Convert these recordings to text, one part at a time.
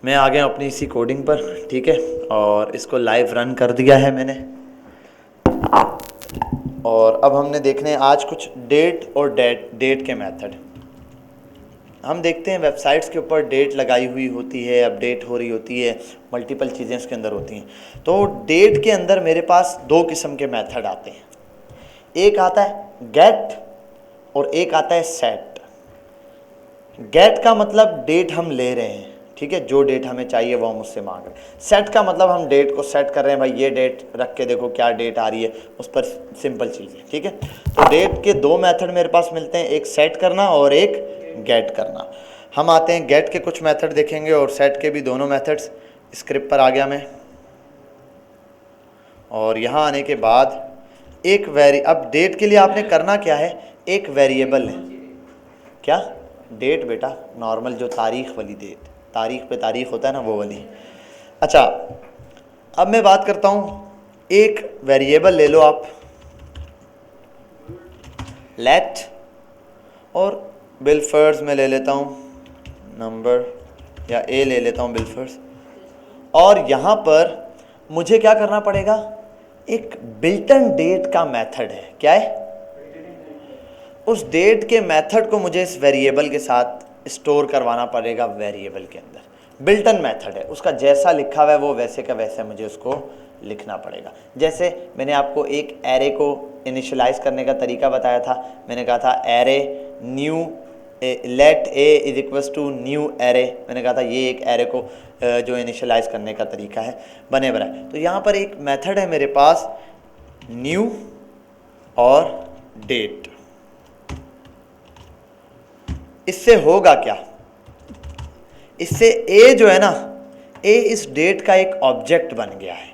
मैं आ गया अपनी इसी कोडिंग पर, ठीक है, और इसको लाइव रन कर दिया है मैंने। और अब हमने देखने हैं आज कुछ डेट और डेट के मेथड। हम देखते हैं वेबसाइट्स के ऊपर डेट लगाई हुई होती है, अपडेट हो रही होती है, मल्टीपल चीज़ें इसके अंदर होती हैं। तो डेट के अंदर मेरे पास दो किस्म के मेथड आते हैं, एक आता है गेट और एक आता है सेट। गेट का मतलब डेट हम ले रहे हैं, ठीक है, जो डेट हमें चाहिए वो हम उससे मांग रहे हैं। सेट का मतलब हम डेट को सेट कर रहे हैं, भाई ये डेट रख के देखो क्या डेट आ रही है, उस पर सिंपल चीज़ है, ठीक है। तो डेट के दो मेथड मेरे पास मिलते हैं, एक सेट करना और एक गेट करना। हम आते हैं गेट के कुछ मेथड देखेंगे और सेट के भी दोनों मेथड्स। स्क्रिप्ट पर आ गया मैं, और यहाँ आने के बाद एक अब डेट के लिए आपने करना क्या है, एक वेरिएबल है। क्या डेट बेटा, नॉर्मल जो तारीख वाली डेट, तारीख पे तारीख होता है ना, वो वाली। अच्छा, अब मैं बात करता हूँ, एक वेरिएबल ले लो आप लेट, और बिलफर्स में ले लेता हूँ नंबर, या ए ले लेता हूँ बिलफर्स। और यहाँ पर मुझे क्या करना पड़ेगा, एक बिल्टन डेट का मेथड है। क्या है? उस डेट के मेथड को मुझे इस वेरिएबल के साथ स्टोर करवाना पड़ेगा वेरिएबल के अंदर। बिल्टन मेथड है, उसका जैसा लिखा हुआ है वो वैसे का वैसे मुझे उसको लिखना पड़ेगा। जैसे मैंने आपको एक एरे को इनिशियलाइज करने का तरीका बताया था, मैंने कहा था array new let a is equals to new array. मैंने कहा था ये एक एरे को जो इनिशियलाइज करने का तरीका है बने बनाए। तो यहाँ पर एक मेथड है मेरे पास न्यू और डेट। इससे होगा क्या, इससे ए जो है ना, ए इस डेट का एक ऑब्जेक्ट बन गया है।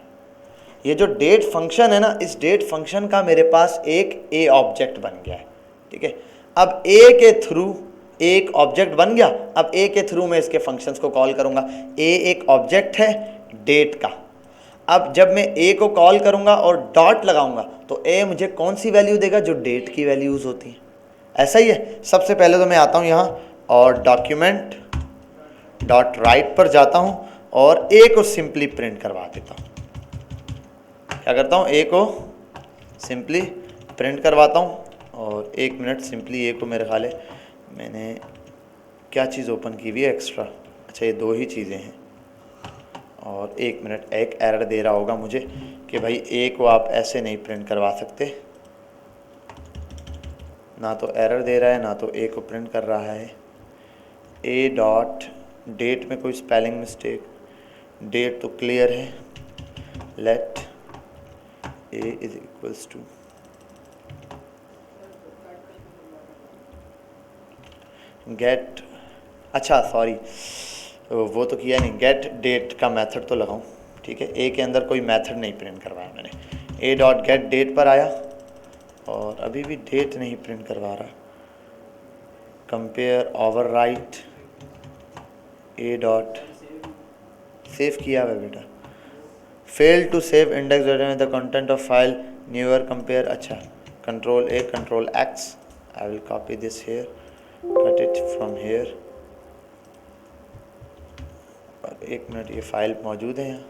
ये जो डेट फंक्शन है ना, इस डेट फंक्शन का मेरे पास एक ए ऑब्जेक्ट बन गया है, ठीक है। अब ए के थ्रू एक ऑब्जेक्ट बन गया, अब ए के थ्रू मैं इसके फंक्शंस को कॉल करूंगा। ए एक ऑब्जेक्ट है डेट का। अब जब मैं ए को कॉल करूंगा और डॉट लगाऊंगा तो ए मुझे कौन सी वैल्यू देगा, जो डेट की वैल्यूज होती हैं। ऐसा ही है। सबसे पहले तो मैं आता हूँ यहाँ और डॉक्यूमेंट डॉट राइट पर जाता हूँ और ए को सिंपली प्रिंट करवा देता हूँ। क्या करता हूँ, ए को सिंपली प्रिंट करवाता हूँ। और एक मिनट, सिंपली ए को मेरे ख्याल है मैंने क्या चीज़ ओपन की हुई है एक्स्ट्रा। अच्छा, ये दो ही चीज़ें हैं। और एक मिनट, एक एरर दे रहा होगा मुझे कि भाई ए को आप ऐसे नहीं प्रिंट करवा सकते। ना तो एरर दे रहा है ना तो ए को प्रिंट कर रहा है। ए डॉट डेट में कोई स्पेलिंग मिस्टेक, डेट तो क्लियर है। Let a is equals to get, अच्छा सॉरी वो तो किया नहीं, गेट डेट का मेथड तो लगाऊं, ठीक है। ए के अंदर कोई मेथड नहीं प्रिंट करवाया मैंने। ए डॉट गेट डेट पर आया और अभी भी डेट नहीं प्रिंट करवा रहा। Compare overwrite a dot, save किया हुआ बेटा, fail to save index with the content of file newer compare. अच्छा, control A control X, I will copy this here, cut it from here. और एक minute, ये file मौजूद है यहाँ,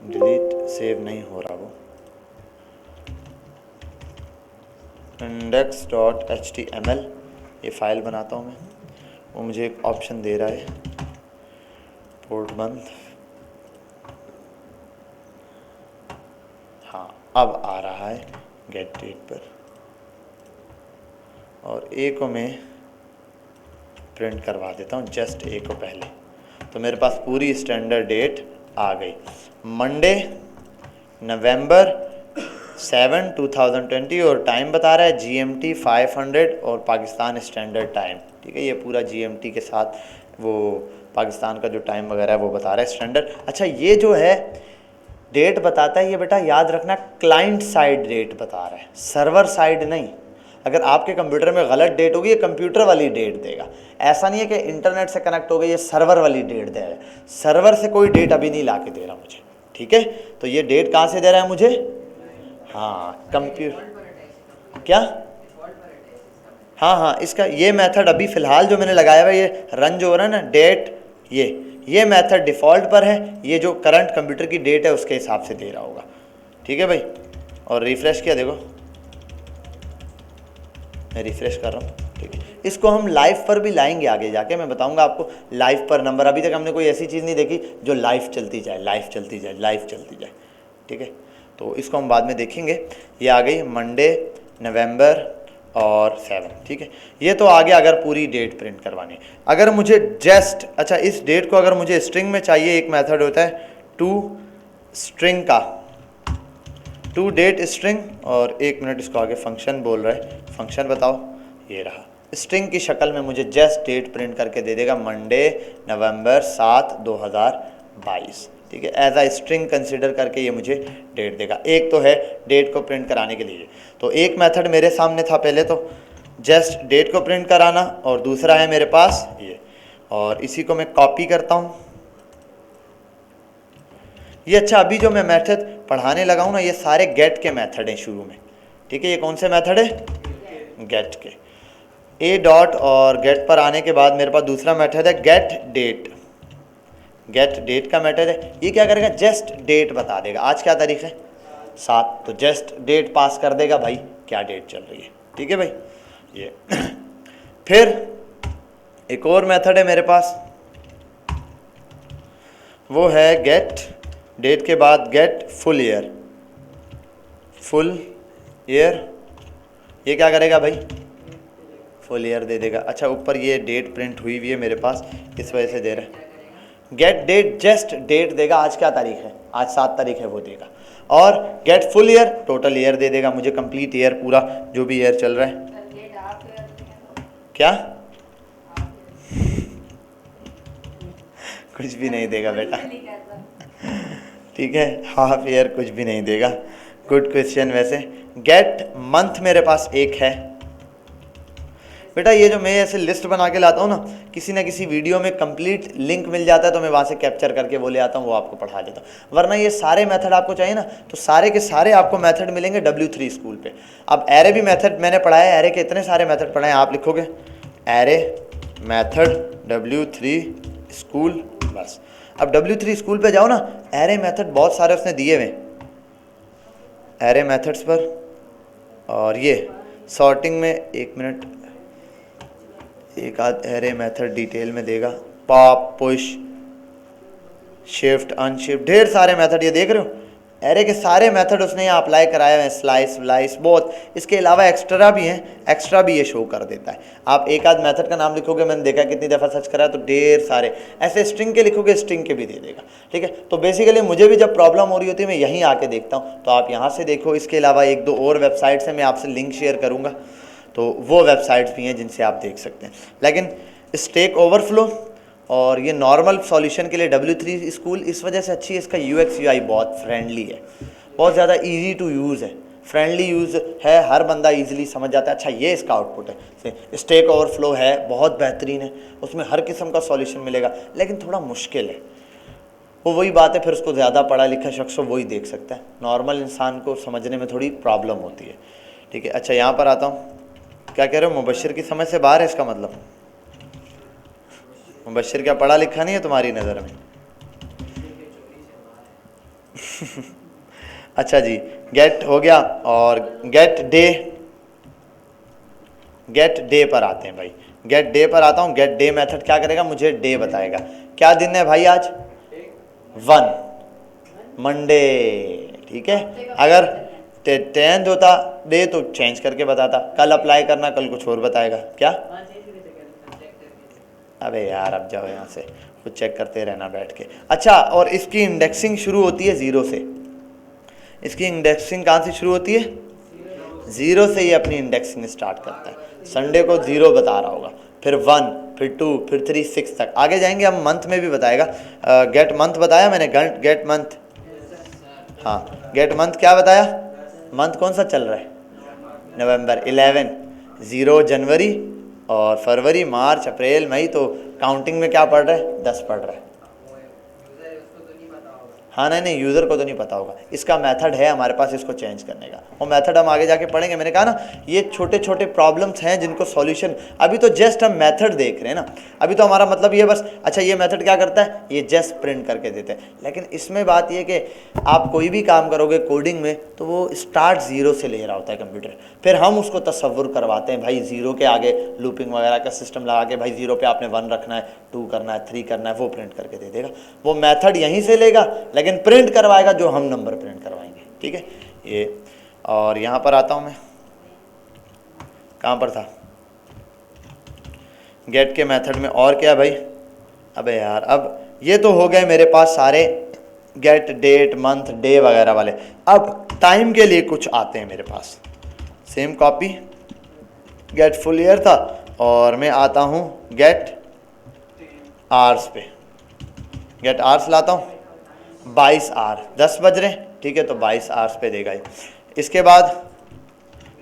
डिलीट, सेव नहीं हो रहा वो। index.html ये फाइल बनाता हूँ मैं। वो मुझे एक ऑप्शन दे रहा है पोर्ट बंद। हाँ, अब आ रहा है गेट डेट पर। और ए को मैं प्रिंट करवा देता हूँ, जस्ट ए को पहले। तो मेरे पास पूरी स्टैंडर्ड डेट आ गई। मंडे नवंबर 7 2020 और टाइम बता रहा है GMT 500 और पाकिस्तान स्टैंडर्ड टाइम, ठीक है। ये पूरा GMT के साथ वो पाकिस्तान का जो टाइम वगैरह है वो बता रहा है स्टैंडर्ड। अच्छा, ये जो है डेट बताता है, ये बेटा याद रखना क्लाइंट साइड डेट बता रहा है, सर्वर साइड नहीं। अगर आपके कंप्यूटर में गलत डेट होगी, ये कंप्यूटर वाली डेट देगा। ऐसा नहीं है कि इंटरनेट से कनेक्ट हो गई, ये सर्वर वाली डेट देगा। सर्वर से कोई डेट अभी नहीं ला के दे रहा मुझे, ठीक है। तो ये डेट कहाँ से दे रहा है मुझे, हाँ कंप्यूटर, क्या, हाँ हाँ, इसका ये मेथड अभी फ़िलहाल जो मैंने लगाया हुआ है, ये रन जो हो रहा है ना, डेट ये मेथड डिफ़ॉल्ट पर है, ये जो करंट कंप्यूटर की डेट है उसके हिसाब से दे रहा होगा। ठीक है भाई, और रिफ़्रेश किया, देखो मैं रिफ़्रेश कर रहा हूँ। ठीक है, इसको हम लाइव पर भी लाएंगे आगे जाके, मैं बताऊंगा आपको लाइव पर नंबर। अभी तक हमने कोई ऐसी चीज़ नहीं देखी जो लाइव चलती जाए, लाइव चलती जाए, लाइव चलती जाए। ठीक है, तो इसको हम बाद में देखेंगे। ये आ गई मंडे नवंबर और 7। ठीक है, ये तो आगे अगर पूरी डेट प्रिंट करवानी है। अगर मुझे जस्ट, अच्छा इस डेट को अगर मुझे स्ट्रिंग में चाहिए, एक मेथड होता है टू स्ट्रिंग का, टू डेट स्ट्रिंग, और 1 मिनट इसको आगे फंक्शन बोल रहा है, फंक्शन बताओ, ये रहा। स्ट्रिंग की शक्ल में मुझे जस्ट डेट प्रिंट करके दे देगा, मंडे नवंबर 7 2022। ठीक है, एज आ स्ट्रिंग कंसिडर करके ये मुझे डेट देगा। एक तो है डेट को प्रिंट कराने के लिए, तो एक मेथड मेरे सामने था पहले तो जस्ट डेट को प्रिंट कराना, और दूसरा है मेरे पास ये, और इसी को मैं कॉपी करता हूँ ये। अच्छा, अभी जो मैं मेथड पढ़ाने लगा हूँ ना, ये सारे गेट के मेथड हैं शुरू में। ठीक है, ये कौन से मेथड है? गेट के। ए डॉट और गेट पर आने के बाद मेरे पास दूसरा मेथड है गेट डेट। गेट डेट का मेथड है, ये क्या करेगा? जस्ट डेट बता देगा, आज क्या तारीख है? 7, तो जस्ट डेट पास कर देगा भाई, क्या डेट चल रही है। ठीक है भाई, ये फिर एक और मेथड है मेरे पास, वो है गेट डेट के बाद gate full year. Full year, ये क्या करेगा भाई? फुल ईयर दे देगा। अच्छा, ऊपर ये डेट प्रिंट हुई हुई है मेरे पास, इस वजह से दे रहा है। गेट डेट जस्ट डेट देगा, आज क्या तारीख है? आज 7 तारीख है, वो देगा। और get full year total year दे देगा मुझे, कंप्लीट ईयर, पूरा जो भी ईयर चल रहा है। क्या? कुछ भी नहीं देगा बेटा। ठीक है, हाफ ईयर कुछ भी नहीं देगा। Good question. वैसे गेट मंथ मेरे पास एक है बेटा, ये जो मैं ऐसे लिस्ट बना के लाता हूँ ना, किसी ना किसी वीडियो में कंप्लीट लिंक मिल जाता है तो मैं वहाँ से कैप्चर करके वो ले आता हूँ, वो आपको पढ़ा देता हूँ। वरना ये सारे मेथड आपको चाहिए ना, तो सारे के सारे आपको मेथड मिलेंगे W3 स्कूल पे। अब एरे भी मेथड मैंने पढ़ाया है, एरे के इतने सारे मेथड पढ़ाए हैं, आप लिखोगे एरे मेथड W3 स्कूल, बस। अब W3 स्कूल पे जाओ ना, एरे मेथड बहुत सारे उसने दिए हुए एरे मेथड्स पर। और ये सॉर्टिंग में, 1 मिनट, एक आध एरे मेथड डिटेल में देगा, पॉप, पुश, शिफ्ट, अनशिफ्ट, ढेर सारे मेथड ये देख रहे हो। एरे के सारे मेथड उसने यहाँ अप्लाई कराए हुए हैं, स्लाइस व्लाइस बहुत। इसके अलावा एक्स्ट्रा भी हैं, एक्स्ट्रा भी ये शो कर देता है। आप एक आध मेथड का नाम लिखोगे, मैंने देखा कितनी दफ़ा सर्च करा तो ढेर सारे। ऐसे स्ट्रिंग के लिखोगे, स्ट्रिंग के भी दे देगा। ठीक है, तो बेसिकली मुझे भी जब प्रॉब्लम हो रही होती है मैं यहीं आके देखता हूँ, तो आप यहाँ से देखो। इसके अलावा 1-2 और वेबसाइट्स हैं, मैं आपसे लिंक शेयर करूँगा, तो वो वेबसाइट्स भी हैं जिनसे आप देख सकते हैं। लेकिन स्टैक ओवरफ्लो और ये नॉर्मल सॉल्यूशन के लिए W3 स्कूल इस वजह से अच्छी है, इसका UX UI बहुत फ्रेंडली है, बहुत ज़्यादा इजी टू यूज़ है, फ्रेंडली यूज़ है, हर बंदा इजीली समझ जाता है। अच्छा, ये इसका आउटपुट है। स्टैक ओवरफ्लो है, बहुत बेहतरीन है, उसमें हर किस्म का सॉल्यूशन मिलेगा, लेकिन थोड़ा मुश्किल है। वो वही बात है, फिर उसको ज़्यादा पढ़ा लिखा शख्स वही देख सकता है, नॉर्मल इंसान को समझने में थोड़ी प्रॉब्लम होती है। ठीक है, अच्छा यहाँ पर आता हूँ। क्या कह रहे हो? मुबशिर की समझ से बाहर है इसका मतलब? मुबशिर क्या पढ़ा लिखा नहीं है तुम्हारी नज़र में? अच्छा जी, गेट हो गया, और गेट डे पर आते हैं भाई। गेट डे पर आता हूँ। गेट डे मेथड क्या करेगा? मुझे डे बताएगा, क्या दिन है भाई आज? 1 मंडे। ठीक है, अगर 10th होता डे तो चेंज करके बताता, कल अप्लाई करना, कल कुछ और बताएगा। क्या? अबे यार, अब जाओ यहाँ से, कुछ चेक करते रहना बैठ के। अच्छा, और इसकी इंडेक्सिंग शुरू होती है 0 से। इसकी इंडेक्सिंग कहाँ से शुरू होती है? 0 से ही अपनी इंडेक्सिंग स्टार्ट करता है। संडे को 0 बता रहा होगा, फिर 1, फिर 2, फिर 3, 6 तक आगे जाएंगे। अब मंथ में भी बताएगा। गेट मंथ बताया मैंने, गेट मंथ। हाँ, गेट मंथ क्या बताया? मंथ कौन सा चल रहा है? नवंबर। 11, 0 जनवरी और फरवरी, मार्च, अप्रैल, मई, तो काउंटिंग में क्या पढ़ रहा है? 10 पढ़ रहा है। हाँ नहीं नहीं, यूज़र को तो नहीं पता होगा। इसका मेथड है हमारे पास इसको चेंज करने का, वो मेथड हम आगे जाके पढ़ेंगे। मैंने कहा ना ये छोटे छोटे प्रॉब्लम्स हैं जिनको सॉल्यूशन, अभी तो जस्ट हम मेथड देख रहे हैं ना, अभी तो हमारा मतलब ये बस, अच्छा ये मेथड क्या करता है, ये जस्ट प्रिंट करके देते हैं। लेकिन इसमें बात ये कि आप कोई भी काम करोगे कोडिंग में तो वो स्टार्ट ज़ीरो से ले रहा होता है कंप्यूटर, फिर हम उसको तसव्वुर करवाते हैं भाई ज़ीरो के आगे लूपिंग वगैरह का सिस्टम लगा के भाई ज़ीरो पे आपने 1 रखना है, 2 करना है, 3 करना है, वो प्रिंट करके दे देगा। वो मेथड यहीं से लेगा लेकिन प्रिंट करवाएगा जो हम नंबर प्रिंट करवाएंगे, ठीक है ये। और यहाँ पर आता हूँ मैं, कहाँ पर था, गेट के मेथड में और क्या भाई, अबे यार अब ये तो हो गए मेरे पास सारे गेट डेट मंथ डे वगैरह वाले। अब टाइम के लिए कुछ आते हैं मेरे पास, same copy, GATE full year था और मैं आता हूँ गेट आवर्स पे, गेट आवर्स लाता हूँ 22 आवर, 10 बज रहे हैं, ठीक है तो 22 आवर्स पे देगा ये। इसके बाद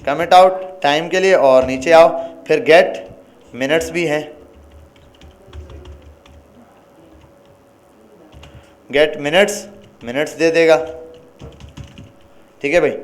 कमिट आउट टाइम के लिए और नीचे आओ, फिर गेट मिनट्स भी हैं, गेट मिनट्स, मिनट्स दे देगा, ठीक है भाई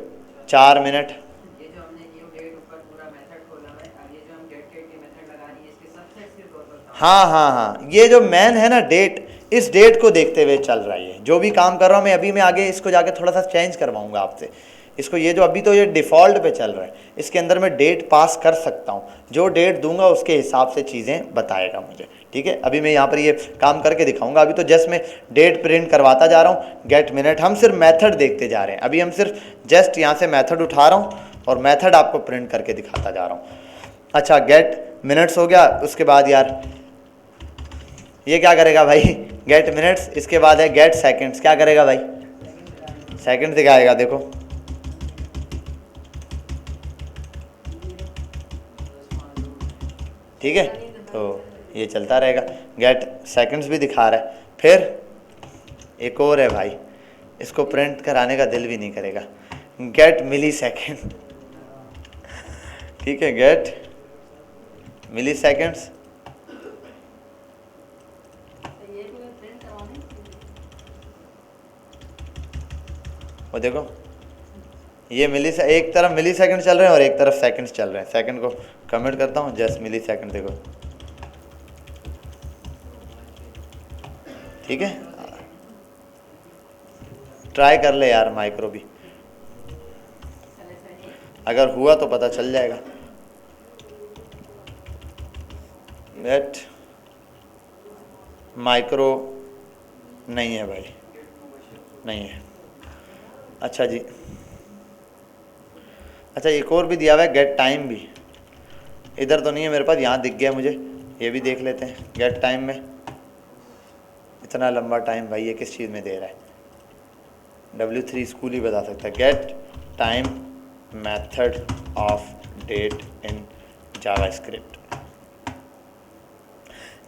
4 मिनट। ये जो हमने न्यू डेट ऊपर पूरा मेथड खोला है, अब ये जो हम गेट डेट के मेथड लगा रही है इसके सबसेट सिर्फ और बताओ। हाँ हाँ हाँ, ये जो मैन है ना डेट, इस डेट को देखते हुए चल रहा है जो भी काम कर रहा हूँ मैं। अभी मैं आगे इसको जाके थोड़ा सा चेंज करवाऊंगा आपसे इसको, ये जो अभी तो ये डिफ़ॉल्ट पे चल रहा है, इसके अंदर मैं डेट पास कर सकता हूँ, जो डेट दूंगा उसके हिसाब से चीज़ें बताएगा मुझे, ठीक है। अभी मैं यहाँ पर ये काम करके दिखाऊंगा, अभी तो जस्ट मैं डेट प्रिंट करवाता जा रहा हूँ, गेट मिनट, हम सिर्फ मेथड देखते जा रहे हैं। अभी हम सिर्फ जस्ट यहाँ से मेथड उठा रहा हूँ और मेथड आपको प्रिंट करके दिखाता जा रहा हूँ। अच्छा गेट मिनट्स हो गया, उसके बाद यार ये क्या करेगा भाई, गेट मिनट्स, इसके बाद है गेट सेकंड्स, क्या करेगा भाई, सेकंड दिखाएगा, देखो ठीक है तो ये चलता रहेगा, गेट सेकंड्स भी दिखा रहा है। फिर एक और है भाई, इसको प्रिंट कराने का दिल भी नहीं करेगा, गेट मिली सेकेंड, ठीक है गेट मिली सेकेंड्स, वो देखो ये एक तरफ मिली सेकंड चल रहे हैं और एक तरफ सेकंड्स चल रहे हैं। सेकंड को कमेंट करता हूँ, जस्ट मिली सेकंड, देखो ठीक है, ट्राई कर ले यार माइक्रो भी, अगर हुआ तो पता चल जाएगा। गेट माइक्रो नहीं है भाई, नहीं है। अच्छा जी, अच्छा एक और भी दिया हुआ है गेट टाइम भी, इधर तो नहीं है मेरे पास, यहाँ दिख गया मुझे, ये भी देख लेते हैं। गेट टाइम में इतना लंबा टाइम भाई ये किस चीज़ में दे रहा है, W3 स्कूल ही बता सकता है। Get time method of date in JavaScript,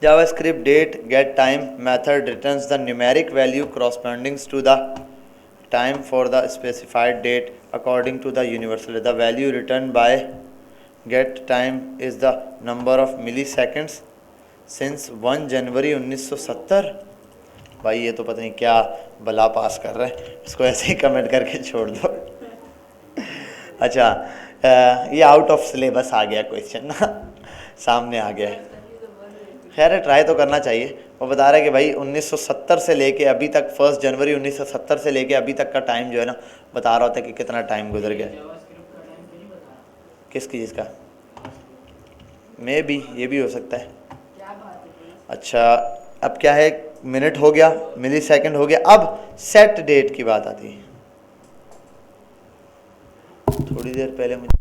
JavaScript date get time method returns the numeric value corresponding to the time for the specified date according to the universal. The value returned by get time is the number of milliseconds since 1 जनवरी 1970। भाई ये तो पता नहीं क्या बला पास कर रहा है, इसको ऐसे ही कमेंट करके छोड़ दो। अच्छा ये आउट ऑफ सिलेबस आ गया क्वेश्चन ना, सामने आ गया है, खैर ट्राई तो करना चाहिए। वो बता रहा है कि भाई 1970 से लेके अभी तक, 1 जनवरी 1970 से लेके अभी तक का टाइम जो है ना, बता रहा होता है कि कितना टाइम गुजर गया। किस चीज़ का, मे बी ये भी हो सकता है। अच्छा अब क्या है, मिनट हो गया, मिली सेकेंड हो गया, अब सेट डेट की बात आती है। थोड़ी देर पहले मुझे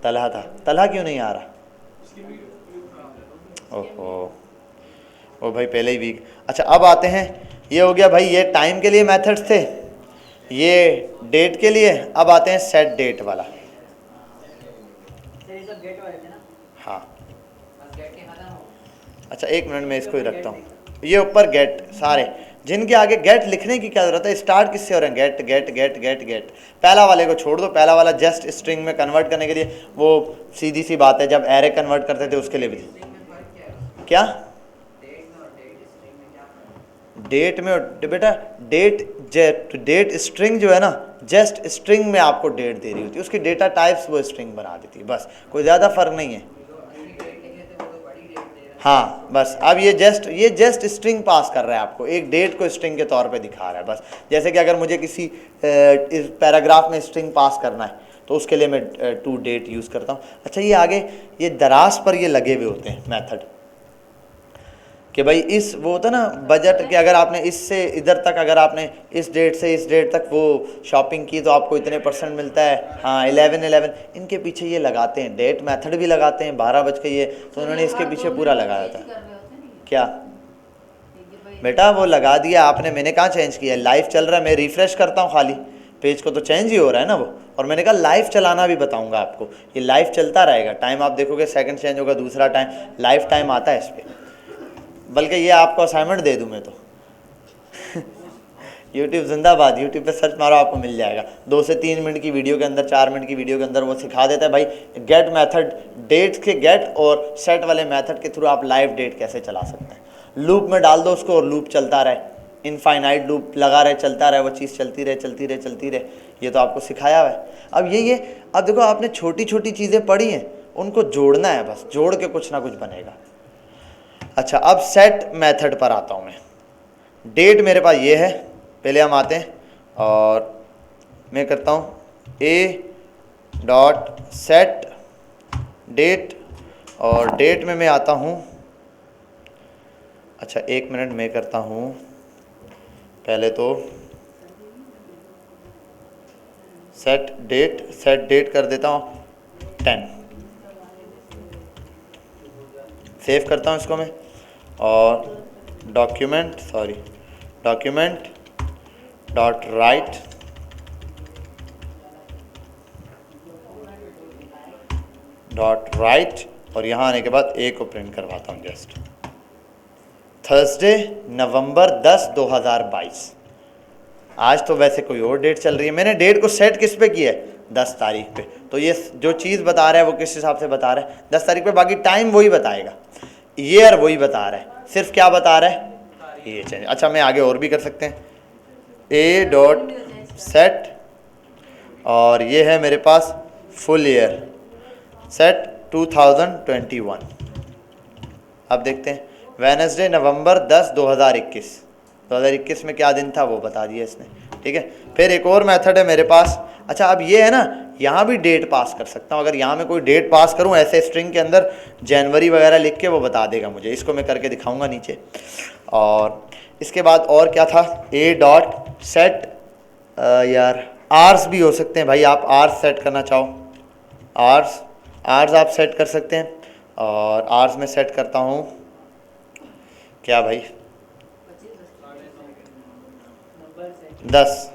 तलहा था, तलहा क्यों नहीं आ रहा? ओहो, ओ भाई पहले ही वीक। अच्छा अब आते हैं, ये हो गया भाई, ये टाइम के लिए मेथड्स थे, ये डेट के लिए। अब आते हैं सेट डेट वाला। सर ये सब गेट वाले थे ना? हाँ बस गेट के खत्म हो। अच्छा एक मिनट में इसको ही रखता हूँ। ये ऊपर गेट, सारे जिनके आगे गेट लिखने की क्या जरूरत है, स्टार्ट किससे हो रहे हैं? Get get get get get. पहला वाले को छोड़ दो, पहला वाला जस्ट स्ट्रिंग में कन्वर्ट करने के लिए, वो सीधी सी बात है, जब एरे कन्वर्ट करते थे उसके लिए भी। स्ट्रिंग में फर्क क्या है? क्या डेट में और डेट स्ट्रिंग में क्या फर्क है? डेट में बेटा, डेट स्ट्रिंग जो है ना, जस्ट स्ट्रिंग में आपको डेट दे रही होती है, उसकी डेटा टाइप्स वो स्ट्रिंग बना देती है, बस कोई ज़्यादा फर्क नहीं है। जो असली डेट लिखे थे वो तो बड़ी डेट दे रहा है। हाँ बस, अब ये जस्ट स्ट्रिंग पास कर रहा है आपको, एक डेट को स्ट्रिंग के तौर पे दिखा रहा है बस। जैसे कि अगर मुझे किसी इस पैराग्राफ में स्ट्रिंग पास करना है तो उसके लिए मैं टू डेट यूज़ करता हूँ। अच्छा ये आगे ये दराज पर ये लगे हुए होते हैं मेथड, कि भाई इस वो होता ना बजट के, अगर आपने इससे इधर तक, अगर आपने इस डेट से इस डेट तक वो शॉपिंग की तो आपको इतने % मिलता है। हाँ 11 इनके पीछे ये लगाते हैं, डेट मेथड भी लगाते हैं। 12 बज के ये, तो उन्होंने इसके पीछे पूरा लगाया था। क्या बेटा वो लगा दिया आपने, मैंने कहाँ चेंज किया? लाइव चल रहा है, मैं रिफ्रेश करता हूँ खाली पेज को तो चेंज ही हो रहा है ना वो। और मैंने कहा लाइव चलाना भी बताऊंगा आपको, ये लाइव चलता रहेगा, टाइम आप देखोगे सेकंड चेंज होगा, दूसरा टाइम लाइव टाइम आता है इस पर। बल्कि ये आपको असाइनमेंट दे दूं मैं तो यूट्यूब जिंदाबाद, यूट्यूब पे सर्च मारो आपको मिल जाएगा। 2 से 3 मिनट की वीडियो के अंदर, 4 मिनट की वीडियो के अंदर वो सिखा देता है भाई गेट मेथड, डेट के गेट और सेट वाले मेथड के थ्रू आप लाइव डेट कैसे चला सकते हैं। लूप में डाल दो उसको और लूप चलता रहे, इनफाइनाइट लूप लगा रहे, चलता रहे, वो चीज़ चलती रहे चलती रहे चलती रहे। ये तो आपको सिखाया हुआ है। अब ये अब देखो आपने छोटी छोटी चीज़ें पढ़ी हैं, उनको जोड़ना है बस, जोड़ के कुछ ना कुछ बनेगा। अच्छा अब सेट मेथड पर आता हूँ मैं। डेट मेरे पास ये है, पहले हम आते हैं और मैं करता हूँ a.set डेट, और डेट में मैं आता हूँ। अच्छा 1 मिनट मैं करता हूँ पहले तो सेट डेट कर देता हूँ 10, सेव करता हूँ इसको मैं, और डॉक्यूमेंट डॉट राइट और यहाँ आने के बाद ए को प्रिंट करवाता हूँ जस्ट। थर्सडे नवंबर 10 2022। आज तो वैसे कोई और डेट चल रही है, मैंने डेट को सेट किस पे किया है? 10 तारीख पे। तो ये जो चीज़ बता रहा है वो किस हिसाब से बता रहा है? 10 तारीख पे। बाकी टाइम वही बताएगा, ईयर वही बता रहा है, सिर्फ क्या बता रहा है? ये चेंज। अच्छा मैं आगे और भी कर सकते हैं, a.set और ये है मेरे पास फुल ईयर सेट 2021। अब देखते हैं, वेडनेसडे नवंबर 10 2021 में क्या दिन था वो बता दिया इसने, ठीक है। फिर एक और मेथड है मेरे पास। अच्छा अब ये है ना, यहाँ भी डेट पास कर सकता हूँ। अगर यहाँ मैं कोई डेट पास करूँ ऐसे स्ट्रिंग के अंदर, जनवरी वगैरह लिख के वो बता देगा मुझे। इसको मैं करके दिखाऊंगा नीचे। और इसके बाद और क्या था, a.set यार आर्स भी हो सकते हैं भाई, आप आर्स सेट करना चाहो, आर्स आप सेट कर सकते हैं। और आर्स में सेट करता हूँ क्या भाई, 10,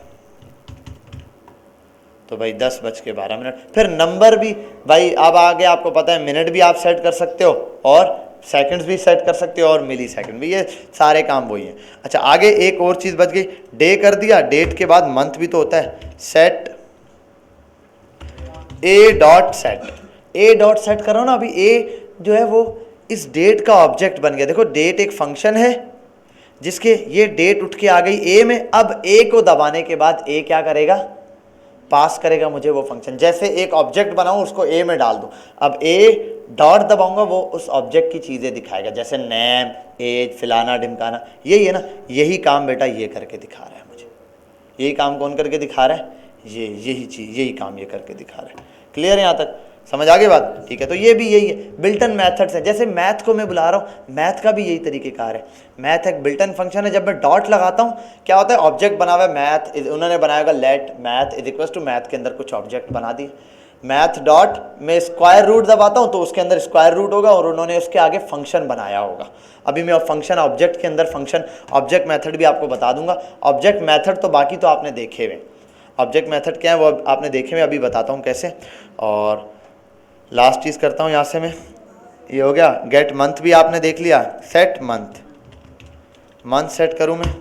तो भाई 10:12। फिर नंबर भी भाई, अब आगे आपको पता है मिनट भी आप सेट कर सकते हो और सेकंड्स भी सेट कर सकते हो और मिली सेकंड भी, ये सारे काम वही हैं। अच्छा आगे एक और चीज़ बच गई, डे कर दिया, डेट के बाद मंथ भी तो होता है, सेट a.set करो ना। अभी a जो है वो इस डेट का ऑब्जेक्ट बन गया। देखो डेट एक फंक्शन है जिसके ये डेट उठ के आ गई a में। अब a को दबाने के बाद a क्या करेगा, पास करेगा मुझे वो फंक्शन। जैसे एक ऑब्जेक्ट बनाऊं उसको a में डाल दूं, अब a डॉट दबाऊंगा वो उस ऑब्जेक्ट की चीज़ें दिखाएगा, जैसे नेम, एज, फिलाना ढिमकाना। यही है ना, यही काम बेटा ये करके दिखा रहा है मुझे। यही काम कौन करके दिखा रहा है? यही चीज़, यही काम ये करके दिखा रहा है। क्लियर है यहाँ तक? समझ आ गई बात? ठीक है। तो ये भी यही है, बिल्टन मेथड्स है। जैसे मैथ को मैं बुला रहा हूँ, मैथ का भी यही तरीकेकार है। मैथ एक बिल्टन फंक्शन है। जब मैं डॉट लगाता हूँ क्या होता है, ऑब्जेक्ट बना हुआ है मैथ, उन्होंने बनाया होगा let math is equal to math के अंदर कुछ ऑब्जेक्ट बना दिए। मैथ डॉट में स्क्वायर रूट दबाता हूँ तो उसके अंदर स्क्वायर रूट होगा और उन्होंने उसके आगे फंक्शन बनाया होगा। अभी मैं फंक्शन ऑब्जेक्ट के अंदर फंक्शन ऑब्जेक्ट मेथड भी आपको बता दूंगा। ऑब्जेक्ट मेथड तो बाकी तो आपने देखे हुए, ऑब्जेक्ट मेथड क्या है वो आपने देखे हुए, अभी बताता हूँ कैसे। और लास्ट चीज़ करता हूँ यहाँ से मैं, ये हो गया गेट मंथ भी आपने देख लिया। सेट मंथ, मंथ सेट करूँ मैं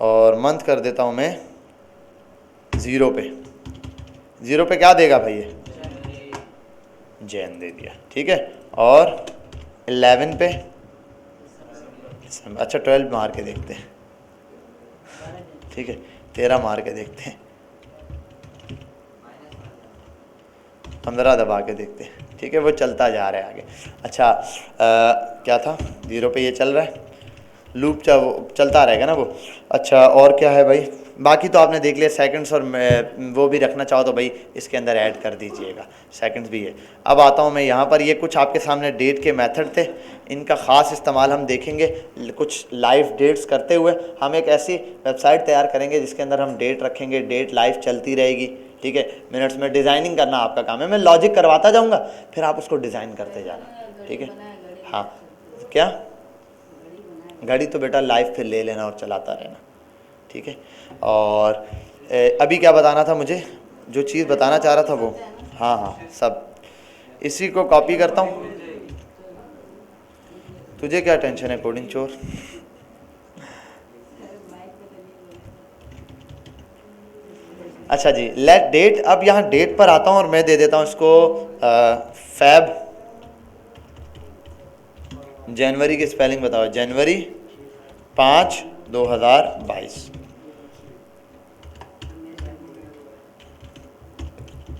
और मंथ कर देता हूँ मैं 0 पे। 0 पे क्या देगा भाई ये, जैन दे दिया, ठीक है। और 11 पे, अच्छा 12 मार के देखते हैं, ठीक है 13 मार के देखते हैं, 15 दबा के देखते हैं, ठीक है वो चलता जा रहा है आगे। अच्छा क्या था, 0 पे ये चल रहा है, लूप चलता रहेगा ना वो। अच्छा और क्या है भाई, बाकी तो आपने देख लिया। सेकंड्स और वो भी रखना चाहो तो भाई इसके अंदर ऐड कर दीजिएगा, सेकंड्स भी है। अब आता हूँ मैं यहाँ पर, ये कुछ आपके सामने डेट के मेथड थे, इनका ख़ास इस्तेमाल हम देखेंगे। कुछ लाइव डेट्स करते हुए हम एक ऐसी वेबसाइट तैयार करेंगे जिसके अंदर हम डेट रखेंगे, डेट लाइव चलती रहेगी, ठीक है। मिनट्स में डिज़ाइनिंग करना आपका काम है, मैं लॉजिक करवाता जाऊँगा फिर आप उसको डिज़ाइन करते जाना, ठीक है। हाँ क्या, घड़ी तो बेटा लाइव फिर ले लेना और चलाता रहना, ठीक है। और अभी क्या बताना था मुझे, जो चीज़ बताना चाह रहा था वो, हाँ हाँ सब इसी को कॉपी करता हूँ। तुझे क्या टेंशन है कोडिंग चोर। अच्छा जी, लेट डेट, अब यहाँ डेट पर आता हूँ और मैं दे देता हूँ इसको फैब। जनवरी की स्पेलिंग बताओ, जनवरी 5 2022।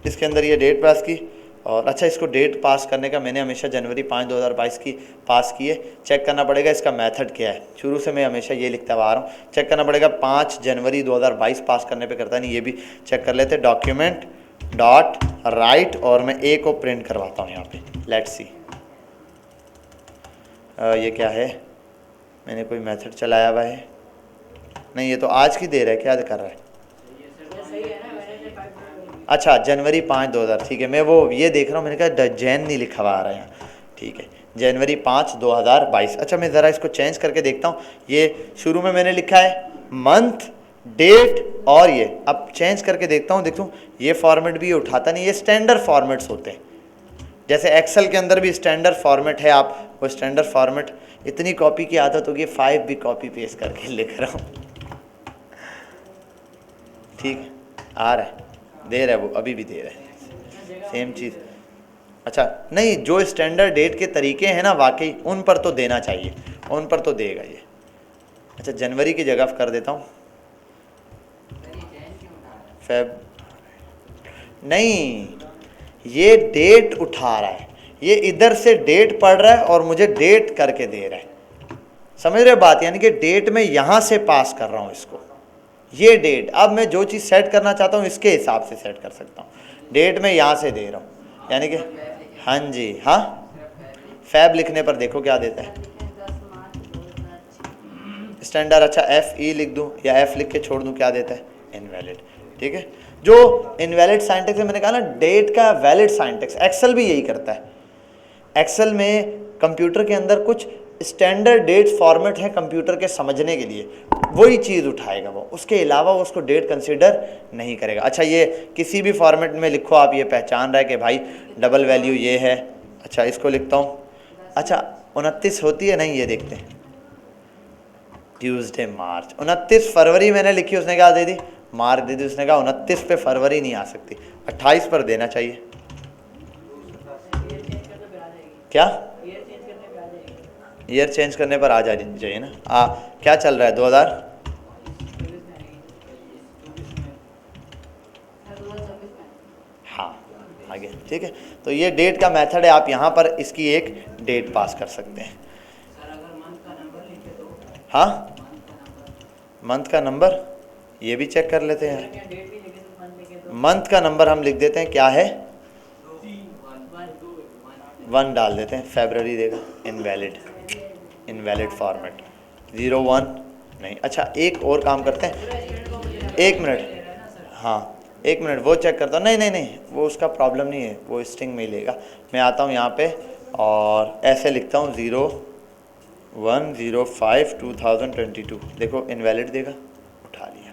इसके अंदर ये डेट पास की। और अच्छा इसको डेट पास करने का मैंने हमेशा जनवरी 5 2022 की पास की है। चेक करना पड़ेगा इसका मेथड क्या है, शुरू से मैं हमेशा ये लिखता आ रहा हूँ। चेक करना पड़ेगा 5 जनवरी 2022 पास करने पे करता नहीं, ये भी चेक कर लेते। डॉक्यूमेंट डॉट राइट और मैं ए को प्रिंट करवाता हूँ यहाँ पे, लेट्स सी। ये क्या है, मैंने कोई मेथड चलाया हुआ है नहीं, ये तो आज की दे रहा है, क्या कर रहा है। अच्छा जनवरी 5 2000, ठीक है मैं वो ये देख रहा हूँ, मैंने कहा जैन नहीं लिखा हुआ आ रहा है यहाँ, ठीक है जनवरी 5 2022। अच्छा मैं ज़रा इसको चेंज करके देखता हूँ, ये शुरू में मैंने लिखा है मंथ डेट और ये, अब चेंज करके देखता हूँ ये फॉर्मेट भी उठाता नहीं, ये स्टैंडर्ड फॉर्मेट्स होते हैं। जैसे एक्सेल के अंदर भी स्टैंडर्ड फॉर्मेट है, आप वो स्टैंडर्ड फॉर्मेट, इतनी कॉपी की आदत होगी 5 भी कॉपी पेस्ट करके लिख रहा हूँ, ठीक है आ रहा है, दे रहा है वो अभी भी दे रहा है सेम चीज़। अच्छा नहीं, जो स्टैंडर्ड डेट के तरीके हैं ना वाकई उन पर तो देना चाहिए, उन पर तो देगा ये। अच्छा जनवरी की जगह कर देता हूँ फेब, नहीं ये डेट उठा रहा है, ये इधर से डेट पढ़ रहा है और मुझे डेट करके दे रहा है, समझ रहे बात, यानी कि डेट में यहाँ से पास कर रहा हूँ इसको, ये डेट। अब मैं जो चीज़ सेट करना चाहता हूँ इसके हिसाब से सेट कर सकता हूँ, डेट में यहाँ से दे रहा हूँ, यानी कि हाँ जी हाँ फैब लिखने पर देखो क्या देता है स्टैंडर्ड। अच्छा FE लिख दूँ या F लिख के छोड़ दूँ, क्या देता है इनवैलिड, ठीक है। जो इनवैलिड साइंटेक्स है, मैंने कहा ना डेट का वैलिड साइंटेक्स, एक्सेल भी यही करता है। एक्सेल में कंप्यूटर के अंदर कुछ स्टैंडर्ड डेट फॉर्मेट है कंप्यूटर के समझने के लिए, वही चीज़ उठाएगा वो, उसके अलावा वो उसको डेट कंसीडर नहीं करेगा। अच्छा ये किसी भी फॉर्मेट में लिखो आप, ये पहचान रहा है कि भाई डबल वैल्यू ये है। अच्छा इसको लिखता हूँ, अच्छा 29 होती है नहीं, ये देखते हैं ट्यूसडे मार्च, 29 फरवरी मैंने लिखी, उसने क्या दे दी मार्च दे दी, उसने कहा 29 पे फरवरी नहीं आ सकती, 28 पर देना चाहिए। क्या ईयर चेंज करने पर आ जानी चाहिए ना। क्या चल रहा है 2000, हाँ आगे, ठीक है। तो ये डेट का मेथड है, आप यहाँ पर इसकी एक डेट पास कर सकते हैं। हाँ मंथ का नंबर ये भी चेक कर लेते हैं, मंथ का नंबर हम लिख देते हैं, क्या है 1 डाल देते हैं, फेब्रवरी देगा इनवैलिड फॉर्मेट 01 नहीं। अच्छा एक और काम करते हैं, 1 मिनट, हाँ एक मिनट वो चेक करता हूँ। नहीं नहीं नहीं, वो उसका प्रॉब्लम नहीं है, वो स्ट्रिंग में ही लेगा। मैं आता हूँ यहाँ पे और ऐसे लिखता हूँ 01/05/2022। देखो इनवैलिड देगा, उठा लिया।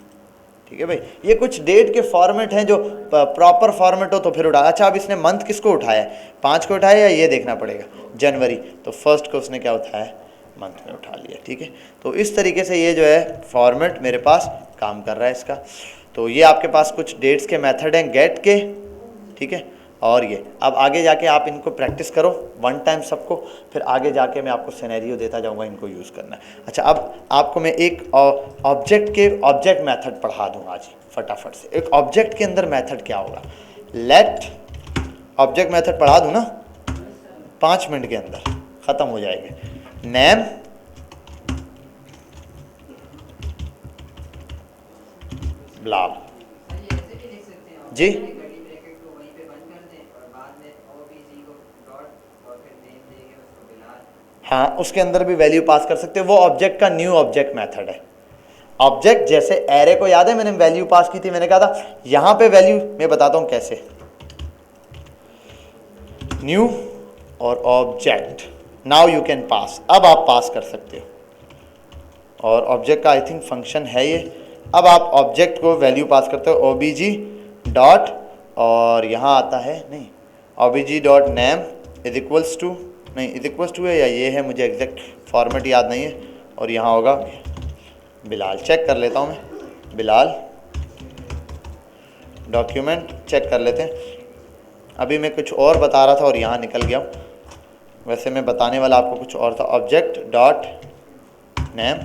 ठीक है भाई, ये कुछ डेट के फॉर्मेट हैं जो प्रॉपर फॉर्मेट हो तो फिर उठा। अच्छा, अब इसने मंथ किसको उठाया है, 5 को उठाया, या ये देखना पड़ेगा जनवरी, तो फर्स्ट को उसने क्या उठाया, मंथ में उठा लिया। ठीक है, तो इस तरीके से ये जो है फॉर्मेट मेरे पास काम कर रहा है इसका। तो ये आपके पास कुछ डेट्स के मेथड हैं गेट के। ठीक है, और ये अब आगे जाके आप इनको प्रैक्टिस करो 1 टाइम सबको, फिर आगे जाके मैं आपको सिनेरियो देता जाऊंगा, इनको यूज़ करना है। अच्छा, अब आपको मैं एक ऑब्जेक्ट मेथड पढ़ा दूंगा जी फटाफट से। एक ऑब्जेक्ट के अंदर मेथड क्या होगा, लेट ऑब्जेक्ट मेथड पढ़ा दूं ना, 5 मिनट के अंदर ख़त्म हो जाएगा। नेम बिलाल जी, हाँ उसके अंदर भी वैल्यू पास कर सकते हो। वो ऑब्जेक्ट का न्यू ऑब्जेक्ट मेथड है। ऑब्जेक्ट जैसे एरे को याद है मैंने वैल्यू पास की थी, मैंने कहा था यहां पे वैल्यू मैं बताता हूं कैसे। न्यू और object, now you can pass, अब आप पास कर सकते हो। और ऑब्जेक्ट का आई थिंक फंक्शन है ये। अब आप ऑब्जेक्ट को वैल्यू पास करते हो ओबीजी डॉट, और यहाँ आता है नहीं obj dot name is equals to, नहीं इज इक्वल्स टू है या ये है, मुझे एग्जैक्ट फॉर्मेट याद नहीं है। और यहाँ होगा बिलाल, चेक कर लेता हूँ मैं, बिलाल डॉक्यूमेंट चेक कर लेते हैं। अभी मैं कुछ और बता रहा था और यहाँ निकल गया हूँ, वैसे मैं बताने वाला आपको कुछ और था। Object dot name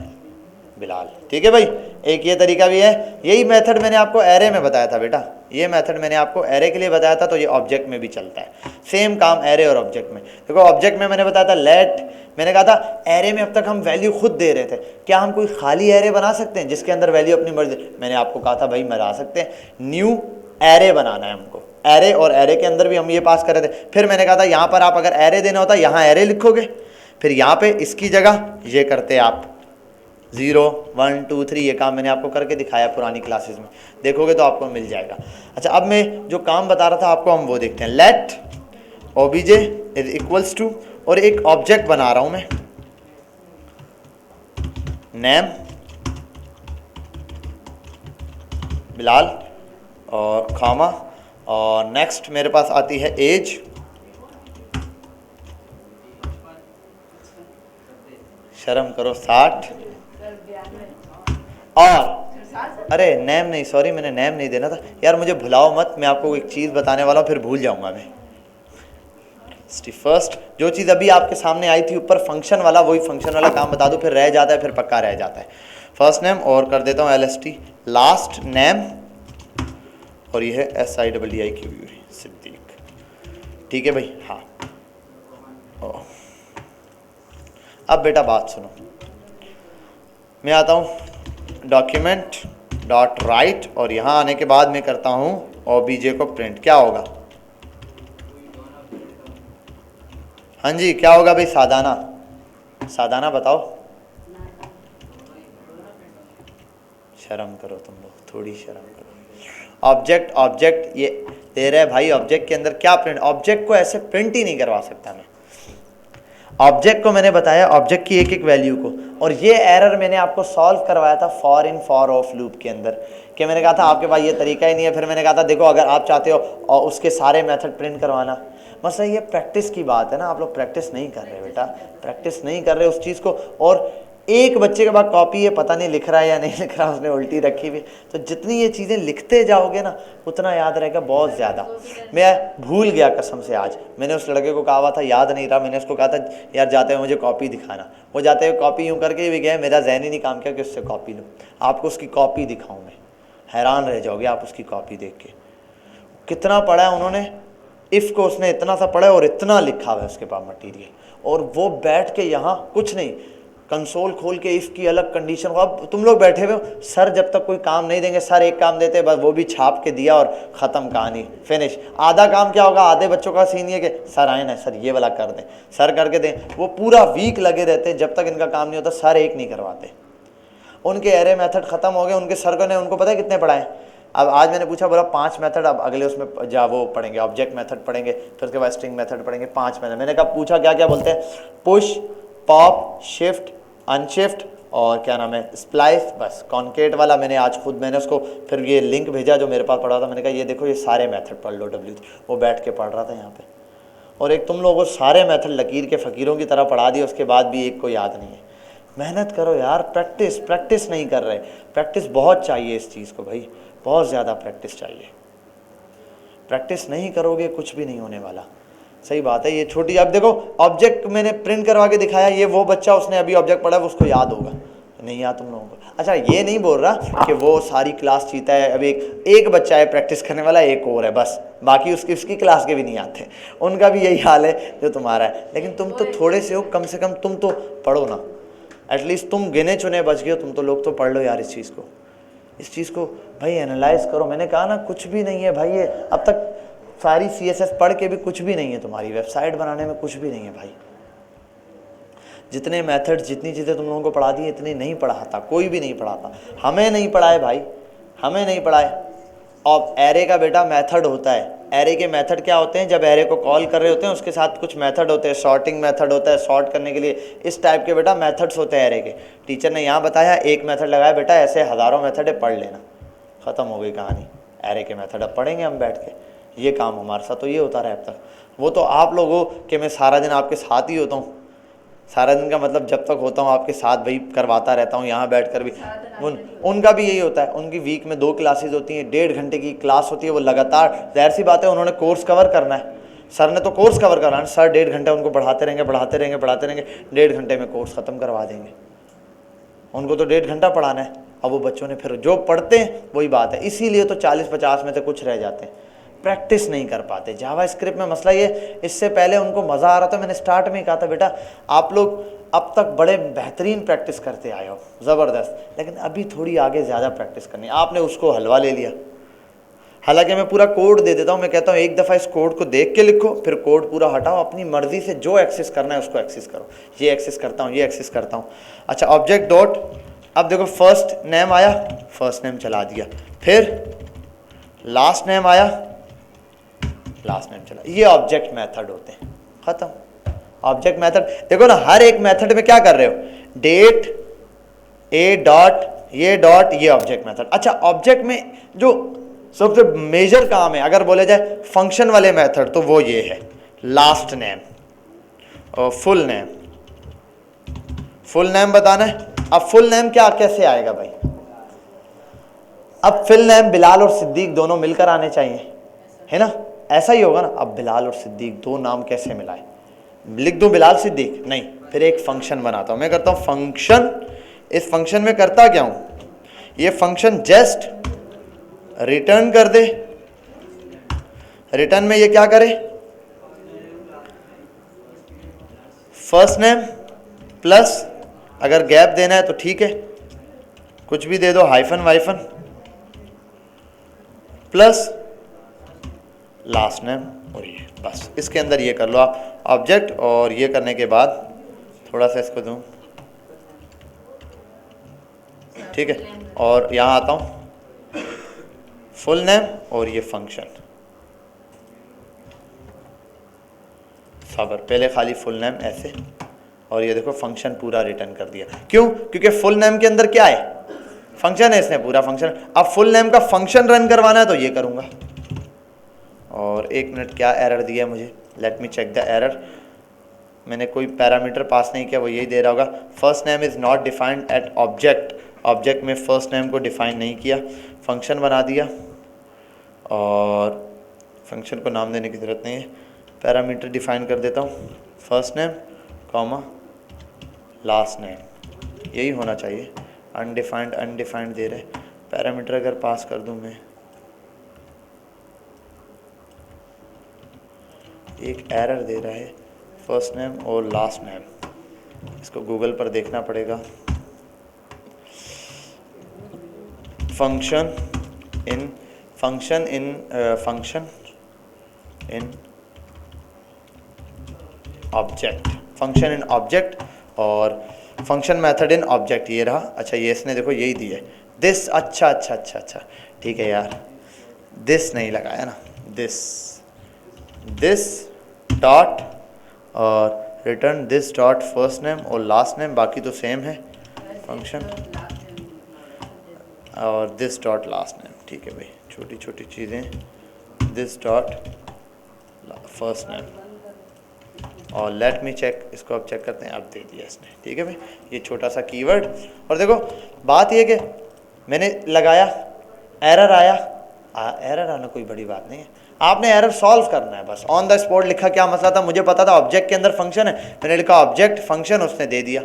Bilal. ठीक है भाई, एक ये तरीका भी है। यही मेथड मैंने आपको एरे में बताया था बेटा, ये मेथड मैंने आपको एरे के लिए बताया था, तो ये ऑब्जेक्ट में भी चलता है। सेम काम एरे और ऑब्जेक्ट में। देखो ऑब्जेक्ट में मैंने बताया था लेट, मैंने कहा था एरे में अब तक हम वैल्यू खुद दे रहे थे, क्या हम कोई खाली एरे बना सकते हैं जिसके अंदर वैल्यू अपनी मर्जी, मैंने आपको कहा था भाई बना सकते हैं। न्यू एरे बनाना है हमको, एरे, और एरे के अंदर भी हम ये पास कर रहे थे। फिर मैंने कहा था यहाँ पर आप अगर एरे देना होता यहाँ एरे लिखोगे, फिर यहाँ पे इसकी जगह ये करते आप 0 1 2 3, ये काम मैंने आपको करके दिखाया पुरानी क्लासेस में, देखोगे तो आपको मिल जाएगा। अच्छा, अब मैं जो काम बता रहा था आपको हम वो देखते हैं। Let obj is equals to, और एक ऑब्जेक्ट बना रहा हूं मैं नेम बिलाल और खामा, और नेक्स्ट मेरे पास आती है एज, शर्म करो 60, और अरे नेम नहीं, सॉरी मैंने नेम नहीं देना था यार, मुझे भुलाओ मत, मैं आपको एक चीज़ बताने वाला हूँ फिर भूल जाऊंगा मैं। फर्स्ट जो चीज़ अभी आपके सामने आई थी ऊपर फंक्शन वाला, वही फंक्शन वाला काम बता दूं, फिर रह जाता है, फिर पक्का रह जाता है। फर्स्ट नेम और कर देता हूँ LST, लास्ट नेम, और ये है SIDDIQ सिद्दीक। ठीक है भाई, हाँ। अब बेटा बात सुनो, मैं आता हूँ डॉक्यूमेंट डॉट राइट, और यहाँ आने के बाद मैं करता हूँ OBJ को प्रिंट। क्या होगा, हाँ जी क्या होगा भाई, सादाना, सादाना बताओ, शर्म करो तुम लोग, थोड़ी शर्म करो। ऑब्जेक्ट, ऑब्जेक्ट ये दे रहा है भाई, ऑब्जेक्ट के अंदर क्या प्रिंट, ऑब्जेक्ट को ऐसे प्रिंट ही नहीं करवा सकता मैं। ऑब्जेक्ट को मैंने बताया ऑब्जेक्ट की एक एक वैल्यू को, और ये एरर मैंने आपको सॉल्व करवाया था for in for of loop के अंदर, कि मैंने कहा था आपके पास ये तरीका ही नहीं है। फिर मैंने कहा था देखो अगर आप चाहते हो और उसके सारे मेथड प्रिंट करवाना, मसला ये प्रैक्टिस की बात है ना, आप लोग प्रैक्टिस नहीं कर रहे बेटा, प्रैक्टिस नहीं कर रहे उस चीज़ को। और एक बच्चे के बाद कॉपी है, पता नहीं लिख रहा है या नहीं लिख रहा, उसने उल्टी रखी हुई, तो जितनी ये चीज़ें लिखते जाओगे ना उतना याद रहेगा बहुत ज़्यादा। मैं भूल गया कसम से, आज मैंने उस लड़के को कहा हुआ था, याद नहीं रहा, मैंने उसको कहा था यार जाते हुए मुझे कॉपी दिखाना, वो जाते हुए कॉपी यूँ करके भी गया, मेरा जहन ही नहीं काम किया कि उससे कॉपी लूँ। आपको उसकी कॉपी दिखाऊँ मैं, हैरान रह जाओगे आप उसकी कॉपी देख के, कितना पढ़ा है उन्होंने, इफ़ को उसने इतना सा पढ़ा है और इतना लिखा हुआ है उसके पास मटीरियल, और वो बैठ के यहाँ कुछ नहीं, कंसोल खोल के इफ़ की अलग कंडीशन। अब तुम लोग बैठे हुए हो, सर जब तक कोई काम नहीं देंगे, सर एक काम देते बस वो भी छाप के दिया और ख़त्म, कहानी फिनिश। आधा काम क्या होगा, आधे बच्चों का सीन ये कि सर आए ना, सर ये वाला कर दें, सर करके दें, वो पूरा वीक लगे रहते, जब तक इनका काम नहीं होता सर एक नहीं करवाते। उनके एरे मेथड ख़त्म हो गए, उनके सर ने उनको पता है कितने पढ़ाए, अब आज मैंने पूछा, बोला 5 मेथड, अब अगले उसमें जा वो पढ़ेंगे, ऑब्जेक्ट मेथड पढ़ेंगे, फिर उसके बाद स्ट्रिंग मेथड पढ़ेंगे, 5 मेथड। मैंने कहा पूछा क्या क्या बोलते हैं, पुश, पॉप, शिफ्ट, अनशिफ्ट और क्या नाम है, स्प्लाइस, बस। कॉन्केट वाला मैंने आज खुद, मैंने उसको फिर ये लिंक भेजा जो मेरे पास पढ़ा था, मैंने कहा ये देखो ये सारे मेथड पढ़ लो W3। वो बैठ के पढ़ रहा था यहाँ पे, और एक तुम लोगों को सारे मेथड लकीर के फ़कीरों की तरह पढ़ा दिए, उसके बाद भी एक को याद नहीं है। मेहनत करो यार, प्रैक्टिस नहीं कर रहे। प्रैक्टिस बहुत चाहिए इस चीज़ को भाई, बहुत ज़्यादा प्रैक्टिस चाहिए। प्रैक्टिस नहीं करोगे कुछ भी नहीं होने वाला। सही बात है। ये छोटी, अब देखो ऑब्जेक्ट मैंने प्रिंट करवा के दिखाया, ये वो बच्चा उसने अभी ऑब्जेक्ट पढ़ा है, उसको याद होगा, नहीं याद तुम लोगों को। अच्छा ये नहीं बोल रहा कि वो सारी क्लास चीता है, अब एक बच्चा है प्रैक्टिस करने वाला, एक और है बस, बाकी उसकी क्लास के भी नहीं आते, उनका भी यही हाल है जो तुम्हारा है। लेकिन तुम तो थोड़े से हो, कम से कम तुम तो पढ़ो ना, एटलीस्ट तुम गिने चुने बच गए हो तुम तो, लोग तो पढ़ लो यार इस चीज़ को भाई एनालाइज करो। मैंने कहा ना कुछ भी नहीं है भाई, ये अब तक सारी CSS पढ़ के भी कुछ भी नहीं है, तुम्हारी वेबसाइट बनाने में कुछ भी नहीं है भाई। जितने मेथड्स, जितनी चीज़ें तुम लोगों को पढ़ा दी, इतनी नहीं पढ़ाता, कोई भी नहीं पढ़ाता, हमें नहीं पढ़ाए भाई, हमें नहीं पढ़ाए। और एरे का बेटा मेथड होता है, एरे के मेथड क्या होते हैं, जब एरे को कॉल कर रहे होते हैं उसके साथ कुछ मेथड होते हैं, सॉर्टिंग मेथड होता है, सॉर्ट करने के लिए, इस टाइप के बेटा मेथड्स होते हैं एरे के। टीचर ने यहाँ बताया एक मेथड लगाया बेटा, ऐसे हज़ारों मेथड है, पढ़ लेना, ख़त्म हो गई कहानी। एरे के मेथड अब पढ़ेंगे हम बैठ के, ये काम हमारे साथ तो ये होता रहा अब तक। वो तो आप लोगों के, मैं सारा दिन आपके साथ ही होता हूँ, सारा दिन का मतलब जब तक होता हूँ आपके साथ भाई, करवाता रहता हूँ यहाँ बैठकर भी। उनका भी यही होता है, उनकी वीक में 2 क्लासेस होती हैं, 1.5 घंटे की क्लास होती है, वो लगातार, जाहिर सी बात है उन्होंने कोर्स कवर करना है, सर ने तो कोर्स कवर करना है, सर 1.5 घंटे उनको पढ़ाते रहेंगे 1.5 घंटे में कोर्स ख़त्म करवा देंगे, उनको तो 1.5 घंटा पढ़ाना है। अब वो बच्चों ने फिर जो पढ़ते हैं वही बात है, इसीलिए तो 40-50 में से कुछ रह जाते हैं, प्रैक्टिस नहीं कर पाते। जावास्क्रिप्ट में मसला ये, इससे पहले उनको मज़ा आ रहा था, मैंने स्टार्ट में ही कहा था बेटा आप लोग अब तक बड़े बेहतरीन प्रैक्टिस करते आए हो, ज़बरदस्त, लेकिन अभी थोड़ी आगे ज़्यादा प्रैक्टिस करनी है। आपने उसको हलवा ले लिया। हालांकि मैं पूरा कोड दे देता हूँ, मैं कहता हूँ एक दफ़ा इस कोड को देख के लिखो, फिर कोड पूरा हटाओ, अपनी मर्ज़ी से जो एक्सेस करना है उसको एक्सेस करो, ये एक्सेस करता हूँ, ये एक्सेस करता हूँ। अच्छा ऑब्जेक्ट डॉट, अब देखो फर्स्ट नेम आया, फर्स्ट नेम चला दिया, फिर लास्ट नेम आया, लास्ट नेम चला, ये ऑब्जेक्ट मेथड होते हैं, ख़त्म। ऑब्जेक्ट मेथड देखो ना, हर एक मेथड में क्या कर रहे हो, डेट, ए डॉट, ये डॉट, ये ऑब्जेक्ट मेथड। अच्छा ऑब्जेक्ट में जो सबसे मेजर काम है अगर बोले जाए फंक्शन वाले मेथड, तो वो ये है, लास्ट नेम और फुल नेम। फुल नेम बताना है। अब फुल नेम क्या कैसे आएगा भाई, अब फुल नेम बिलाल और सिद्दीक दोनों मिलकर आने चाहिए, है ना, ऐसा ही होगा ना। अब बिलाल और सिद्दीक दो नाम कैसे मिलाए, लिख दो बिलाल सिद्दीक, नहीं, फिर एक फंक्शन बनाता हूं, मैं करता हूं फंक्शन। इस फंक्शन में करता क्या हूं, ये फंक्शन जस्ट रिटर्न कर दे। रिटर्न में ये क्या करे, फर्स्ट नेम प्लस, अगर गैप देना है तो ठीक है कुछ भी दे दो, हाइफन वाइफन, प्लस लास्ट नेम, और ये बस, इसके अंदर ये कर लो आप ऑब्जेक्ट। और ये करने के बाद थोड़ा सा इसको दूं, ठीक है, और यहाँ आता हूँ फुल नेम और ये फंक्शन, सबर, पहले खाली फुल नेम ऐसे, और ये देखो फंक्शन पूरा रिटर्न कर दिया। क्यों, क्योंकि फुल नेम के अंदर क्या है, फंक्शन है, इसने पूरा फंक्शन। अब फुल नेम का फंक्शन रन करवाना है तो ये करूँगा। और 1 मिनट, क्या एरर दिया मुझे, let me check the error. मैंने कोई पैरामीटर पास नहीं किया, वो यही दे रहा होगा, first name is not defined at object. Object में फर्स्ट नेम को डिफाइन नहीं किया, फंक्शन बना दिया, और फंक्शन को नाम देने की ज़रूरत नहीं है, पैरामीटर डिफाइन कर देता हूँ, first name comma last name, यही होना चाहिए। अनडिफाइंड अनडिफाइंड दे रहे, पैरामीटर अगर पास कर दूँ मैं, एक एरर दे रहा है, फर्स्ट नेम और लास्ट नेम, इसको गूगल पर देखना पड़ेगा। Function in object, function in object और फंक्शन मेथड इन ऑब्जेक्ट, ये रहा। अच्छा ये इसने देखो यही दिया है दिस, अच्छा, ठीक है यार, दिस नहीं लगाया ना, दिस डॉट और return this dot first name और लास्ट नेम, बाकी तो सेम है फंक्शन, और दिस डॉट लास्ट नेम। ठीक है भाई, छोटी छोटी चीज़ें, दिस डॉट फर्स्ट नेम और लेट मी चेक, इसको अब चेक करते हैं, अब दे दिया इसने। ठीक है भाई, ये छोटा सा कीवर्ड। और देखो बात ये कि मैंने लगाया, एरर आया, एरर आना कोई बड़ी बात नहीं है, आपने एरर सॉल्व करना है बस। ऑन द स्पॉट लिखा, क्या मसला था मुझे पता था, ऑब्जेक्ट के अंदर फंक्शन है, मैंने लिखा ऑब्जेक्ट फंक्शन, उसने दे दिया,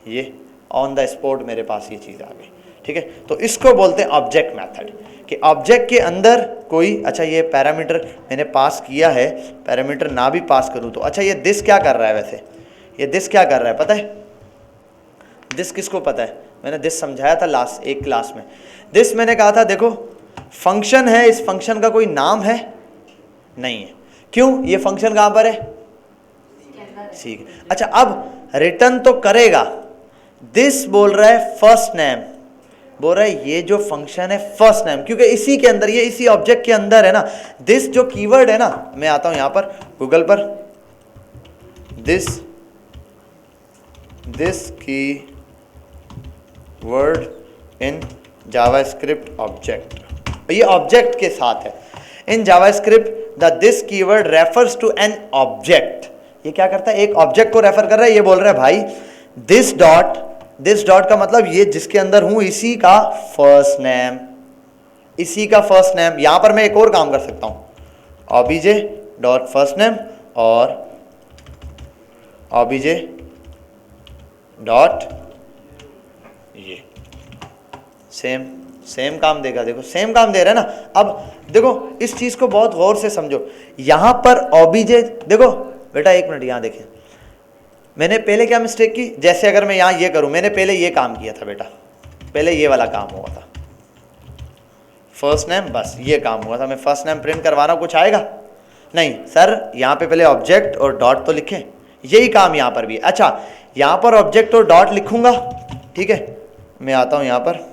ये ऑन द स्पॉट मेरे पास ये चीज़ आ गई। ठीक है, तो इसको बोलते हैं ऑब्जेक्ट मेथड, कि ऑब्जेक्ट के अंदर कोई, अच्छा ये पैरामीटर मैंने पास किया है, पैरामीटर ना भी पास करूँ तो, अच्छा ये दिस क्या कर रहा है, वैसे ये दिस क्या कर रहा है पता है, दिस किसको पता है, मैंने दिस समझाया था लास्ट एक क्लास में। दिस मैंने कहा था देखो फंक्शन है, इस फंक्शन का कोई नाम है नहीं है, क्यों, ये फंक्शन कहाँ पर है, ठीक है। अच्छा अब रिटर्न तो करेगा, दिस बोल रहा है फर्स्ट नेम, बोल रहा है ये जो फंक्शन है फर्स्ट नेम, क्योंकि इसी के अंदर, ये इसी ऑब्जेक्ट के अंदर है ना। दिस जो कीवर्ड है ना, मैं आता हूं यहां पर गूगल पर, this keyword in JavaScript object, ये ऑब्जेक्ट के साथ है। In JavaScript the this keyword refers to an object, ये क्या करता है, एक ऑब्जेक्ट को रेफर कर रहा है। ये बोल रहा है भाई दिस डॉट का मतलब ये जिसके अंदर हूं इसी का फर्स्ट नेम, इसी का फर्स्ट नेम। यहां पर मैं एक और काम कर सकता हूं, obj डॉट फर्स्ट नेम और obj डॉट ये, सेम काम देगा, देखो सेम काम दे रहा है ना। अब देखो इस चीज को बहुत गौर से समझो, यहां पर obj, देखो बेटा एक मिनट यहां देखें, मैंने पहले क्या मिस्टेक की, जैसे अगर मैं यहाँ ये करूँ, मैंने पहले ये काम किया था बेटा, पहले ये वाला काम हुआ था, फर्स्ट नेम, बस ये काम हुआ था, मैं फर्स्ट नेम प्रिंट करवा रहा हूँ, कुछ आएगा नहीं सर, यहाँ पे पहले ऑब्जेक्ट और डॉट तो लिखें, यही काम यहाँ पर भी है। अच्छा यहाँ पर ऑब्जेक्ट और डॉट लिखूंगा, ठीक है, मैं आता हूँ यहाँ पर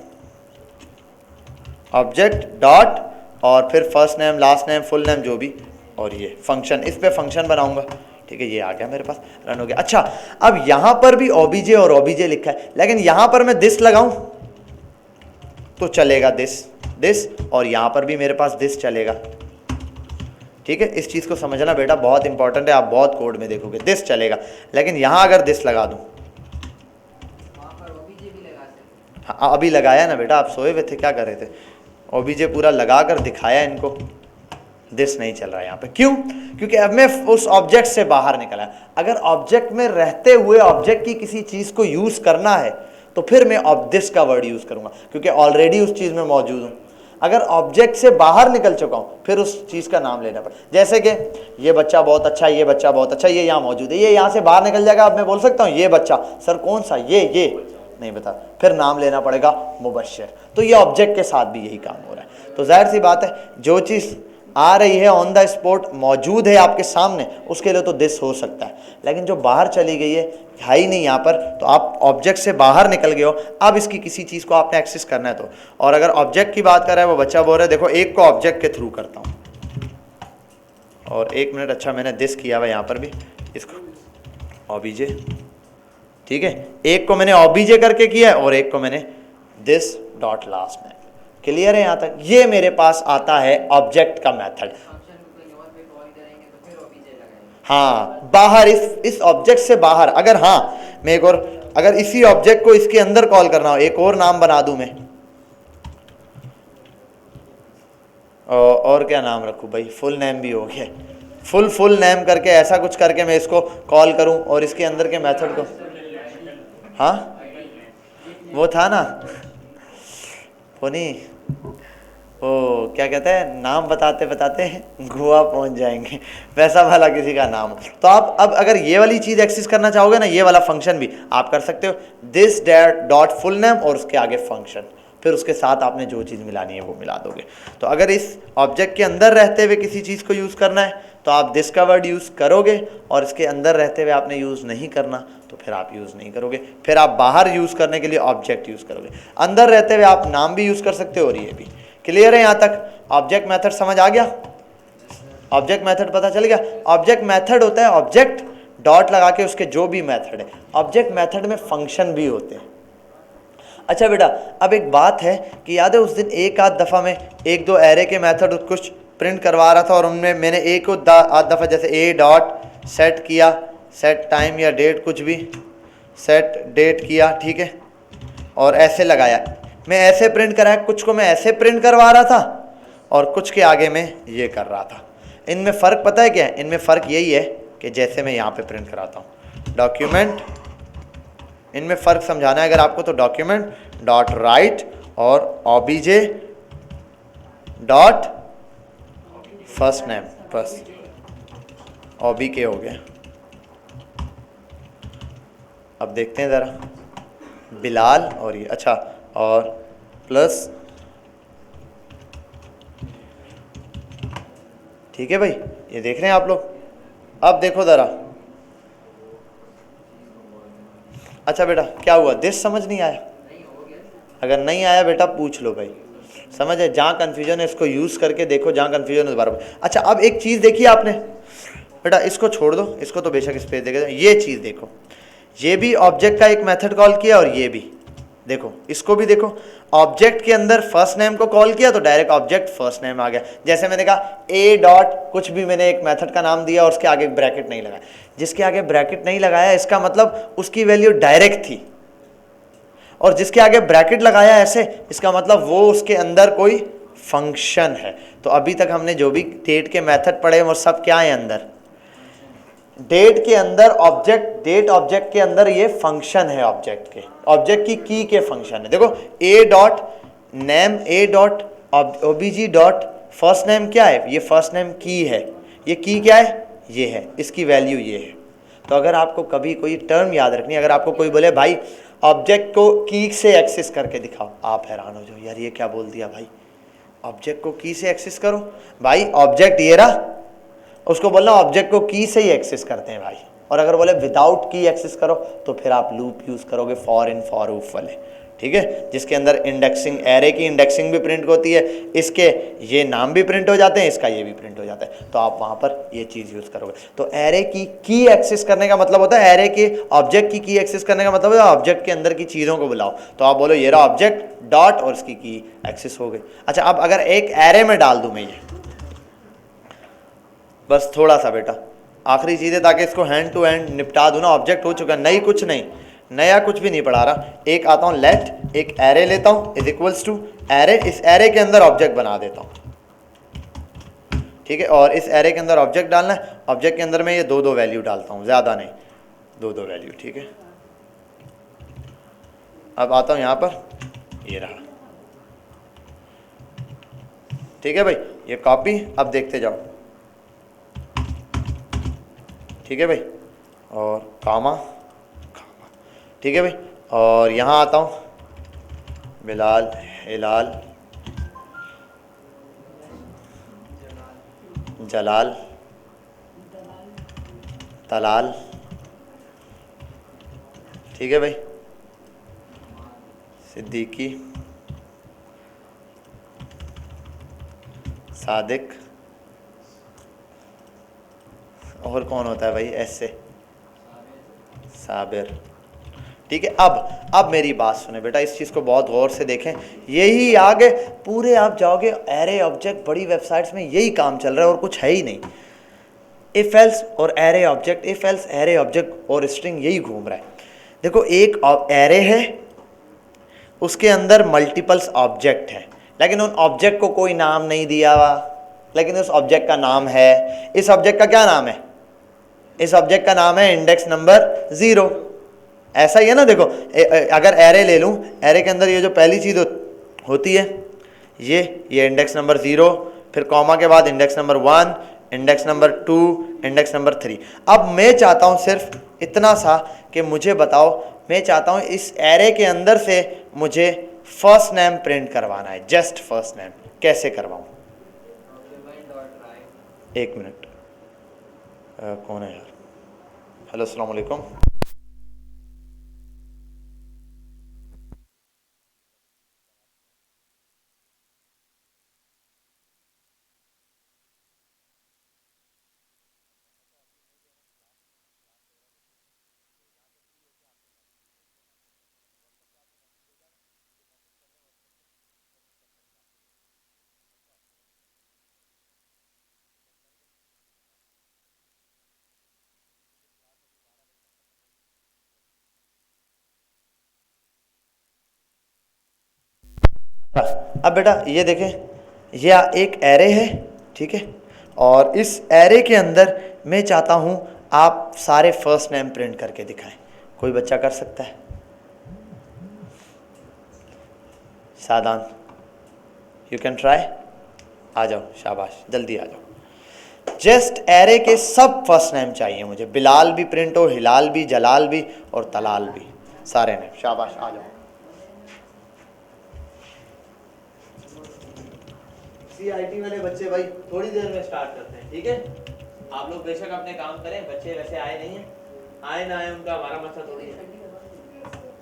ऑब्जेक्ट डॉट और फिर first name last name full name जो भी, और ये फंक्शन, इस पे फंक्शन बनाऊंगा। ठीक है, ये आ गया मेरे पास, रन हो गया। अच्छा अब यहां पर भी obj और obj लिखा है, लेकिन यहां पर मैं दिस लगाऊं तो चलेगा दिस, और यहां पर भी मेरे पास दिस चलेगा। ठीक है, इस चीज को समझना बेटा, बहुत इंपॉर्टेंट है, आप बहुत कोड में देखोगे दिस चलेगा, लेकिन यहां अगर दिस लगा दूं, हाँ अभी लगाया ना बेटा, आप सोए हुए थे, क्या कर रहे थे, obj पूरा लगा कर दिखाया इनको, दिस नहीं चल रहा है यहाँ पे, क्यों, क्योंकि अब मैं उस ऑब्जेक्ट से बाहर निकला। अगर ऑब्जेक्ट में रहते हुए ऑब्जेक्ट की किसी चीज को यूज करना है तो फिर मैं दिस का वर्ड यूज करूंगा, क्योंकि ऑलरेडी उस चीज में मौजूद हूं। अगर ऑब्जेक्ट से बाहर निकल चुका हूं फिर उस चीज का नाम लेना पड़े, जैसे कि ये बच्चा बहुत अच्छा, ये बच्चा बहुत अच्छा, ये यहाँ मौजूद है, ये यहाँ से बाहर निकल जाएगा, अब मैं बोल सकता हूँ ये बच्चा, सर कौन सा, ये नहीं बता, फिर नाम लेना पड़ेगा मुबश्शिर। तो ये ऑब्जेक्ट के साथ भी यही काम हो रहा है। तो जाहिर सी बात है, जो चीज आ रही है ऑन द स्पॉट मौजूद है आपके सामने, उसके लिए तो दिस हो सकता है, लेकिन जो बाहर चली गई है ही नहीं यहाँ पर, तो आप ऑब्जेक्ट से बाहर निकल गए हो, अब इसकी किसी चीज़ को आपने एक्सेस करना है तो। और अगर ऑब्जेक्ट की बात कर रहा है वो बच्चा बोल रहा है, देखो एक को ऑब्जेक्ट के थ्रू करता हूँ, और एक मिनट, अच्छा मैंने दिस किया हुआ यहाँ पर भी, इसको obj, ठीक है, एक को मैंने obj करके किया है और एक को मैंने दिस डॉट लास्ट में, क्लियर है यहाँ तक। ये मेरे पास आता है ऑब्जेक्ट का मेथड। हाँ बाहर, इस ऑब्जेक्ट से बाहर, अगर हाँ मैं एक और, अगर इसी ऑब्जेक्ट को इसके अंदर कॉल करना हो, एक और नाम बना दूं मैं, और क्या नाम रखूं भाई, फुल नेम भी हो गया, फुल नेम करके ऐसा कुछ करके मैं इसको कॉल करूं और इसके अंदर के मेथड को, हाँ वो था ना वो नहीं, ओ क्या कहते हैं, नाम बताते बताते गोवा पहुंच जाएंगे, वैसा वाला किसी का नाम हो। तो आप अब अगर ये वाली चीज़ एक्सेस करना चाहोगे ना, ये वाला फंक्शन भी आप कर सकते हो, दिस डॉट फुल नेम और उसके आगे फंक्शन, फिर उसके साथ आपने जो चीज़ मिलानी है वो मिला दोगे। तो अगर इस ऑब्जेक्ट के अंदर रहते हुए किसी चीज़ को यूज़ करना है तो आप दिस का वर्ड यूज़ करोगे, और इसके अंदर रहते हुए आपने यूज़ नहीं करना तो फिर आप यूज़ नहीं करोगे, फिर आप बाहर यूज़ करने के लिए ऑब्जेक्ट यूज़ करोगे। अंदर रहते हुए आप नाम भी यूज़ कर सकते हो और ये भी, क्लियर है यहाँ तक? ऑब्जेक्ट मेथड समझ आ गया? ऑब्जेक्ट मेथड पता चल गया? ऑब्जेक्ट मेथड होता है ऑब्जेक्ट डॉट लगा के उसके जो भी मेथड है। ऑब्जेक्ट मेथड में फंक्शन भी होते हैं। अच्छा बेटा, अब एक बात है कि याद है उस दिन एक आध दफ़ा में एक दो एरे के मेथड कुछ प्रिंट करवा रहा था और उनमें मैंने एक आध दफ़ा जैसे ए डॉट सेट किया, सेट टाइम या डेट कुछ भी, सेट डेट किया, ठीक है, और ऐसे लगाया। मैं ऐसे प्रिंट कराया, कुछ को मैं ऐसे प्रिंट करवा रहा था और कुछ के आगे मैं ये कर रहा था। इनमें फ़र्क पता है क्या है? इनमें फ़र्क यही है कि जैसे मैं यहाँ पे प्रिंट कराता हूँ डॉक्यूमेंट, इनमें फ़र्क समझाना है अगर आपको तो डॉक्यूमेंट डॉट राइट और ओबीजे डॉट फर्स्ट नेम, बस ओबी के हो गया। अब देखते हैं ज़रा, बिलाल और ये, अच्छा, और प्लस, ठीक है भाई, ये देख रहे हैं आप लोग? अब देखो ज़रा, अच्छा बेटा क्या हुआ, दिस समझ नहीं आया? अगर नहीं आया बेटा पूछ लो भाई, समझ है? जहाँ कन्फ्यूजन है इसको यूज़ करके देखो, जहाँ कन्फ्यूजन है दोबारा। अच्छा अब एक चीज़ देखी आपने बेटा, इसको छोड़ दो, इसको तो बेशक स्पेस देगा। ये चीज़ देखो, ये भी ऑब्जेक्ट का एक मेथड कॉल किया और ये भी देखो, इसको भी देखो, ऑब्जेक्ट के अंदर फर्स्ट नेम को कॉल किया तो डायरेक्ट ऑब्जेक्ट फर्स्ट नेम आ गया। जैसे मैंने कहा ए डॉट कुछ भी, मैंने एक मेथड का नाम दिया और उसके आगे ब्रैकेट नहीं लगाया। जिसके आगे ब्रैकेट नहीं लगाया इसका मतलब उसकी वैल्यू डायरेक्ट थी, और जिसके आगे ब्रैकेट लगाया ऐसे, इसका मतलब वो उसके अंदर कोई फंक्शन है। तो अभी तक हमने जो भी डेट के मेथड पढ़े वो सब क्या है अंदर? डेट के अंदर ऑब्जेक्ट, डेट ऑब्जेक्ट के अंदर ये फंक्शन है, ऑब्जेक्ट के, ऑब्जेक्ट की की के फंक्शन है। देखो ए डॉट नेम, ए डॉट ओबीजी डॉट फर्स्ट नेम क्या है? ये फर्स्ट नेम की है। ये की क्या है? ये है, इसकी वैल्यू ये है। तो अगर आपको कभी कोई टर्म याद रखनी, अगर आपको कोई बोले भाई ऑब्जेक्ट को की से एक्सेस करके दिखाओ, आप हैरान हो जाओ, यार ये क्या बोल दिया भाई, ऑब्जेक्ट को की से एक्सेस करो। भाई ऑब्जेक्ट ये रहा, उसको बोलना ऑब्जेक्ट को की से ही एक्सेस करते हैं भाई। और अगर बोले विदाउट की एक्सेस करो तो फिर आप लूप यूज करोगे, फॉर इन फॉर ऊफ वाले, ठीक है, जिसके अंदर इंडेक्सिंग, एरे की इंडेक्सिंग भी प्रिंट होती है, इसके ये नाम भी प्रिंट हो जाते हैं, इसका ये भी प्रिंट हो जाता है। तो आप वहां पर ये चीज यूज करोगे। तो एरे की एक्सेस करने का मतलब होता है, एरे के ऑब्जेक्ट की एक्सेस करने का मतलब है ऑब्जेक्ट के अंदर की चीजों को बुलाओ। तो आप बोलो ये रहा ऑब्जेक्ट डॉट और इसकी की एक्सेस हो गई। अच्छा अब अगर एक एरे में डाल दूं मैं ये, बस थोड़ा सा बेटा आखिरी चीज़ है ताकि इसको हैंड टू हैंड निपटा दूँ ना, ऑब्जेक्ट हो चुका, नहीं कुछ नहीं नया, कुछ भी नहीं पढ़ा रहा। एक आता हूँ लेट, एक एरे लेता हूँ इज इक्वल्स टू एरे, इस एरे के अंदर ऑब्जेक्ट बना देता हूँ, ठीक है, और इस एरे के अंदर ऑब्जेक्ट डालना है। ऑब्जेक्ट के अंदर मैं ये दो दो वैल्यू डालता हूँ, ज़्यादा नहीं, दो दो वैल्यू, ठीक है। अब आता हूँ यहाँ पर, ये रहा, ठीक है भाई, ये कॉपी, अब देखते जाओ, ठीक है भाई, और कामा, ठीक है भाई, और यहाँ आता हूँ बिलाल, हिलाल, जलाल, तलाल, ठीक है भाई, सिद्दीकी, सादिक, और कौन होता है भाई ऐसे, साबिर, ठीक है। अब मेरी बात सुने बेटा, इस चीज़ को बहुत गौर से देखें, यही आगे पूरे आप जाओगे एरे ऑब्जेक्ट, बड़ी वेबसाइट्स में यही काम चल रहा है और कुछ है ही नहीं। इफ एल्स और array object, if else array object और स्ट्रिंग, यही घूम रहा है। देखो एक एरे है, उसके अंदर मल्टीपल्स ऑब्जेक्ट हैं, लेकिन उन ऑब्जेक्ट को कोई नाम नहीं दिया हुआ, लेकिन उस ऑब्जेक्ट का नाम है। इस ऑब्जेक्ट का क्या नाम है? इस ऑब्जेक्ट का नाम है इंडेक्स नंबर 0। ऐसा ही है ना, देखो अगर एरे ले लूँ, एरे के अंदर ये जो पहली चीज़ होती है ये इंडेक्स नंबर 0, फिर कॉमा के बाद index number 1, index number 2, index number 3। अब मैं चाहता हूँ सिर्फ इतना सा कि मुझे बताओ, मैं चाहता हूँ इस एरे के अंदर से मुझे फर्स्ट नेम प्रिंट करवाना है, जस्ट फर्स्ट नेम, कैसे करवाऊँ? एक मिनट, कौन है यार? हेलो अस्सलाम वालेकुम। अब बेटा ये देखें, ये एक एरे है, ठीक है, और इस एरे के अंदर मैं चाहता हूँ आप सारे फर्स्ट नेम प्रिंट करके दिखाएं। कोई बच्चा कर सकता है? सादान, यू कैन ट्राई। आ जाओ, शाबाश, जल्दी आ जाओ। जस्ट एरे के सब फर्स्ट नेम चाहिए मुझे, बिलाल भी प्रिंट हो, हिलाल भी, जलाल भी और तलाल भी, सारे नेम। शाबाश, आ जाओ। CIT वाले बच्चे भाई थोड़ी देर में स्टार्ट करते हैं, ठीक है? आप लोग बेशक अपने काम करें, बच्चे वैसे आए नहीं हैं, आए ना आए उनका हमारा मसला थोड़ी है।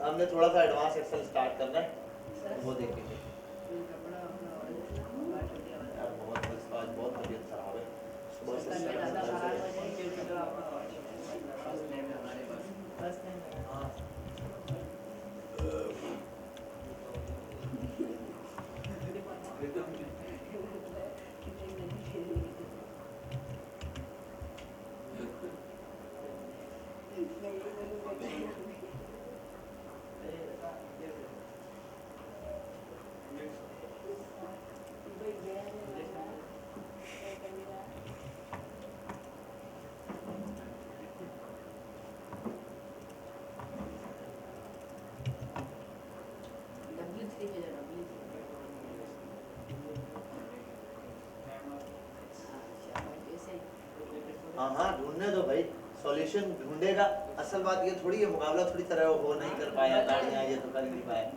हमने थोड़ा सा एडवांस एक्सेल स्टार्ट करना है, वो देखेंगे। यार बहुत तबीयत खराब है, सुबह से हाँ ढूंढने दो भाई, सॉल्यूशन ढूंढेगा। असल बात ये थोड़ी है, मुकाबला थोड़ी तरह हो नहीं कर पाया, ताड़ियां ये तो कर नहीं पाए,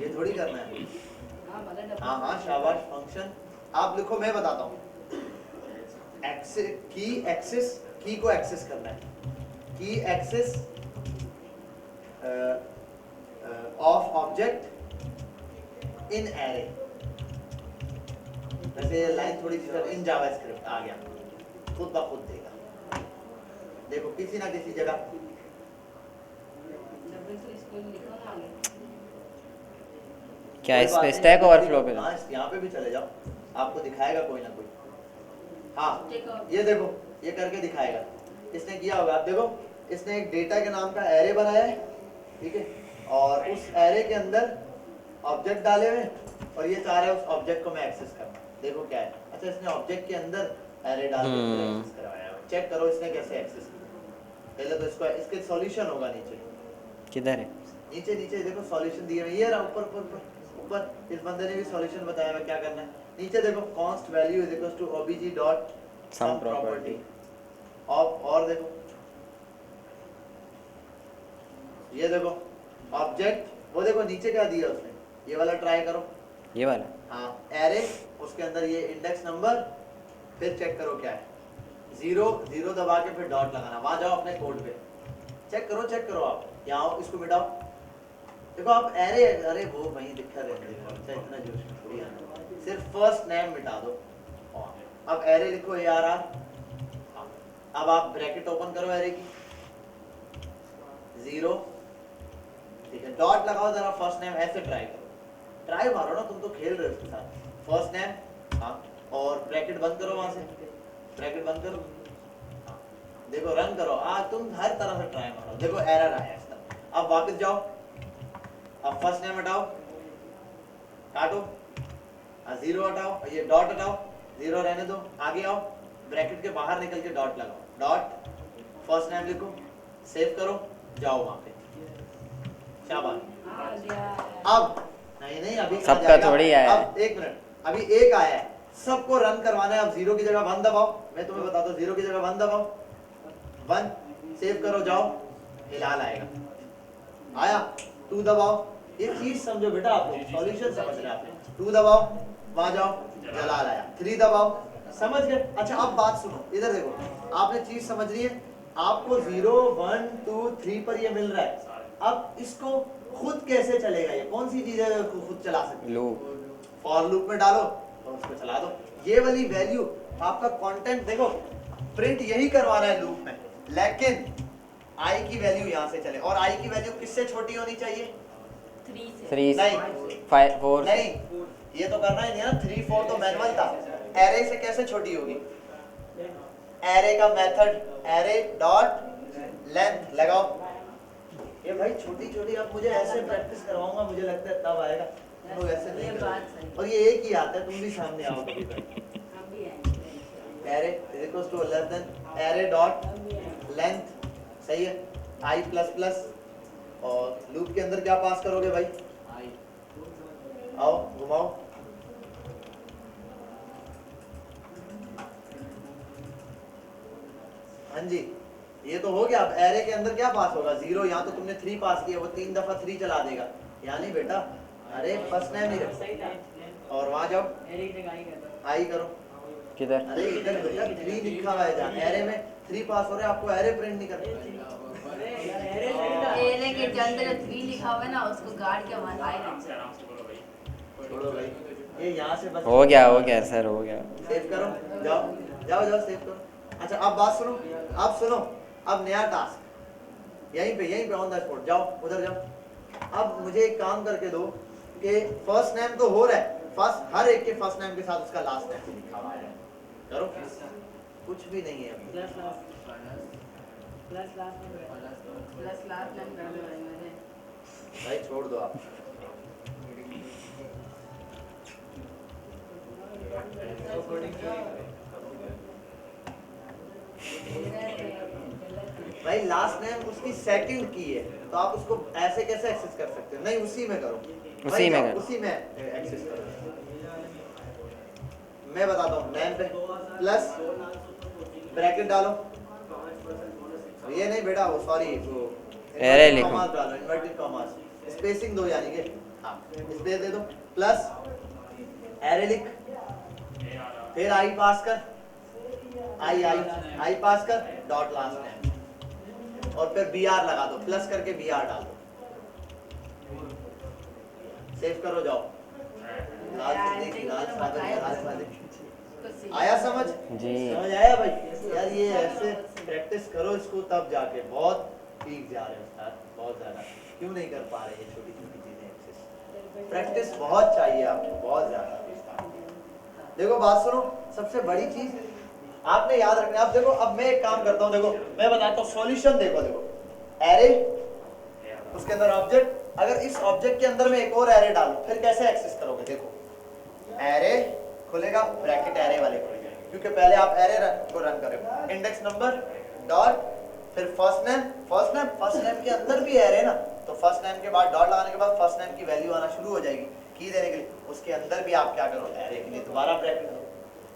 ये थोड़ी करना है। हाँ शाबाश। फंक्शन आप लिखो, मैं बताता हूँ। एक्सेस, की को एक्सेस करना है, की access of object in array. वैसे ये लाइन थोड़ी सी इन जावास्क्रिप्ट आ गया, खुद ब खुद देगा। देखो किसी ना किसी जगह क्या इस पे स्टैक ओवरफ्लो पे? हाँ, यहाँ पे भी चले जाओ, आपको दिखाएगा कोई ना कोई। हाँ ये देखो, ये करके दिखाएगा। इसने किया होगा, आप देखो, इसने एक डेटा के नाम का एरे बनाया है, ठीक है, और उस एरे के अंदर ऑब्जेक्ट डाले हुए हैं, और ये चाह रहा है उस ऑब्जेक्ट को मैं एक्सेस करना। देखो क्या है, अच्छा इसने ऑब्जेक्ट के अंदर एरे डाल के एक्सेस करवाया है। चेक करो इसने कैसे एक्सेस किया। पहले तो इसको, इसके सॉल्यूशन होगा नीचे। किधर है? नीचे नीचे देखो सॉल्यूशन दिए हुए, ये रहा ऊपर ऊपर ऊपर। इस बंदे ने भी सॉल्यूशन बताया हुआ क्या करना है। नीचे देखो, const value is equals to obj dot Some property। और देखो, ये देखो ऑब्जेक्ट, वो देखो नीचे क्या दिया उसने, ये वाला ट्राई करो, ये वाला। हाँ एरे, उसके अंदर ये इंडेक्स नंबर, फिर चेक करो क्या है, 0 दबा के फिर डॉट लगाना। वहां जाओ अपने कोड पे, चेक करो आप, यहाँ आओ, इसको मिटाओ। देखो आप एरे, अरे वो वहीं दिखा रहे हैं, इतना जोश में थोड़ी आना, सिर्फ फर्स्ट नेम मिटा दो। अब एरे लिखो ARR। अब आप ब्रैकेट ओपन करो एरे की, 0, ठीक है, डॉट लगाओ जरा, फर्स्ट नेम ऐसे ट्राई करो, ट्राई मारो ना, तुम तो खेल रहे हो उसके साथ। फर्स्ट नेम, हाँ, और ब्रैकेट बंद करो, वहां से ब्रैकेट बंद करो, हाँ, देखो रन करो, तुम हर तरह से ट्राई मारो, देखो एरर आया इसका। अब वापस जाओ, अब फर्स्ट नेम हटाओ, काटो, 0 हटाओ, ये डॉट हटाओ, 0 रहने दो, आगे आओ, ब्रैकेट के बाहर निकल के डॉट लगाओ, डॉट फर्स्ट नेम लिखो, सेव करो, जाओ वहां पे, शाबाश। अब नहीं अभी सबका थोड़ी आया है। अब 1 मिनट, अभी एक आया है, सबको रन करवाना है। अब 0 की जगह 1 दबाओ, मैं तुम्हें बताता हूँ, 0 की जगह 1 दबाओ, 1 सेव करो, जाओ, हिलाल आएगा, आया, 2 दबाओ, ये चीज समझो बेटा, आप लोग सॉल्यूशन समझ रहे हैं आपने। 2 दबाओ, वहां जाओ, जलाल आया, 3 दबाओ, समझ गए। अच्छा अब बात सुनो, इधर देखो, आपने चीज समझ ली है, आपको 0 1 2 3 पर ये मिल रहा है। अब इसको खुद कैसे चलेगा, ये कौन सी चीज है खुद चला सकते? लूप। फॉर लूप में डालो और उसको चला दो। ये वाली वैल्यू आपका कंटेंट देखो, प्रिंट यही करवाना है लूप में, लेकिन आई की वैल्यू यहाँ से चले, और आई की वैल्यू किससे छोटी होनी चाहिए? 3 नहीं 5 4 नहीं, ये तो करना ही नहीं ना, 3 4 तो मैनुअल था। एरे से कैसे छोटी होगी? एरे का मेथड, एरे डॉट लेंथ लगाओ। ये भाई छोटी छोटी, अब मुझे ऐसे प्रैक्टिस करवाऊंगा, मुझे लगता है तब आएगा। तुम लोग ऐसे नहीं ये बात सही। करो। और ये एक ही आता है, तुम भी सामने आओ कभी कभी। हम भी आएंगे। Array is equals to less than array dot length, सही है, आई प्लस प्लस, और लूप के अंदर क्या पास करोगे भाई? आओ घुमाओ, हाँ जी, ये तो हो गया। अब एरे के अंदर क्या पास होगा? 0। यहाँ तो तुमने 3 पास किया, वो 3 दफा 3 चला देगा। यहाँ नहीं बेटा, अरे फर्स्ट नेम ही रखो और वहां जाओ आई करो। किधर? अरे इधर बेटा 3 लिखा हुआ है, जहाँ एरे में 3 पास हो रहे हैं, आपको एरे प्रिंट नहीं करना। एरे के अंदर 3 लिखा हुआ है ना, उसको गाड़ के वहां आई रख। छोड़ो भाई, ये यहाँ से बस हो गया सर, हो गया। सेव करो, जाओ जाओ जाओ सेव करो। अच्छा अब बात सुनो, अब सुनो, अब नया टास्क यहीं पे ऑन द स्पॉट, जाओ उधर जाओ। अब मुझे एक काम करके दो कि फर्स्ट नेम तो हो रहा है, फर्स्ट हर एक के फर्स्ट नेम के साथ उसका लास्ट नेम लिखा हुआ है, करो। कुछ भी नहीं है अभी। प्लस लास्ट नेम कर दो भाई छोड़ दो आप। भाई लास्ट नेम उसकी सेकंड की है, तो आप उसको ऐसे कैसे एक्सेस कर सकते हो? नहीं, उसी में करो, उसी में करो। उसी में एक्सेस करो। मैं बताता हूँ, नेम पे प्लस ब्रैकेट डालो, ये नहीं बेटा, वो सॉरी, वो एरे लिखो, कॉमास डालो, इन्वर्टेड कॉमास, स्पेसिंग दो, यानी कि हाँ स्पेस दे दो, प्लस एरे लिख, फिर आई पास कर, आई पास कर, डॉट लास्ट नेम, और फिर BR लगा दो, प्लस करके BR डाल दो, सेव करो, जाओ। आया समझ? जी। समझ आया भाई? यार ये ऐसे प्रैक्टिस करो इसको, तब जाके बहुत ठीक जा रहे हो सर, बहुत ज्यादा। क्यों नहीं कर पा रहे ये छोटी छोटी चीजें एक्सेस? प्रैक्टिस बहुत चाहिए आपको, बहुत ज्यादा। देखो बात सुनो, सबसे बड़ी चीज आपने याद रखना। अब देखो, अब मैं एक काम करता हूँ, देखो मैं बताता हूँ सॉल्यूशन। देखो एरे, उसके अंदर ऑब्जेक्ट, अगर इस ऑब्जेक्ट के अंदर मैं एक और एरे डालूं, फिर कैसे एक्सेस करोगे? देखो एरे खुलेगा, ब्रैकेट एरे वाले खुलेगा, क्योंकि पहले आप एरे को रन करो, इंडेक्स नंबर डॉट, फिर फर्स्ट नेम के अंदर भी एरे ना, तो फर्स्ट नेम के बाद डॉट लगाने के बाद फर्स्ट नेम की वैल्यू आना शुरू हो जाएगी की देने के लिए। उसके अंदर भी आप क्या करो, एरे के लिए दोबारा ब्रैकेट दो,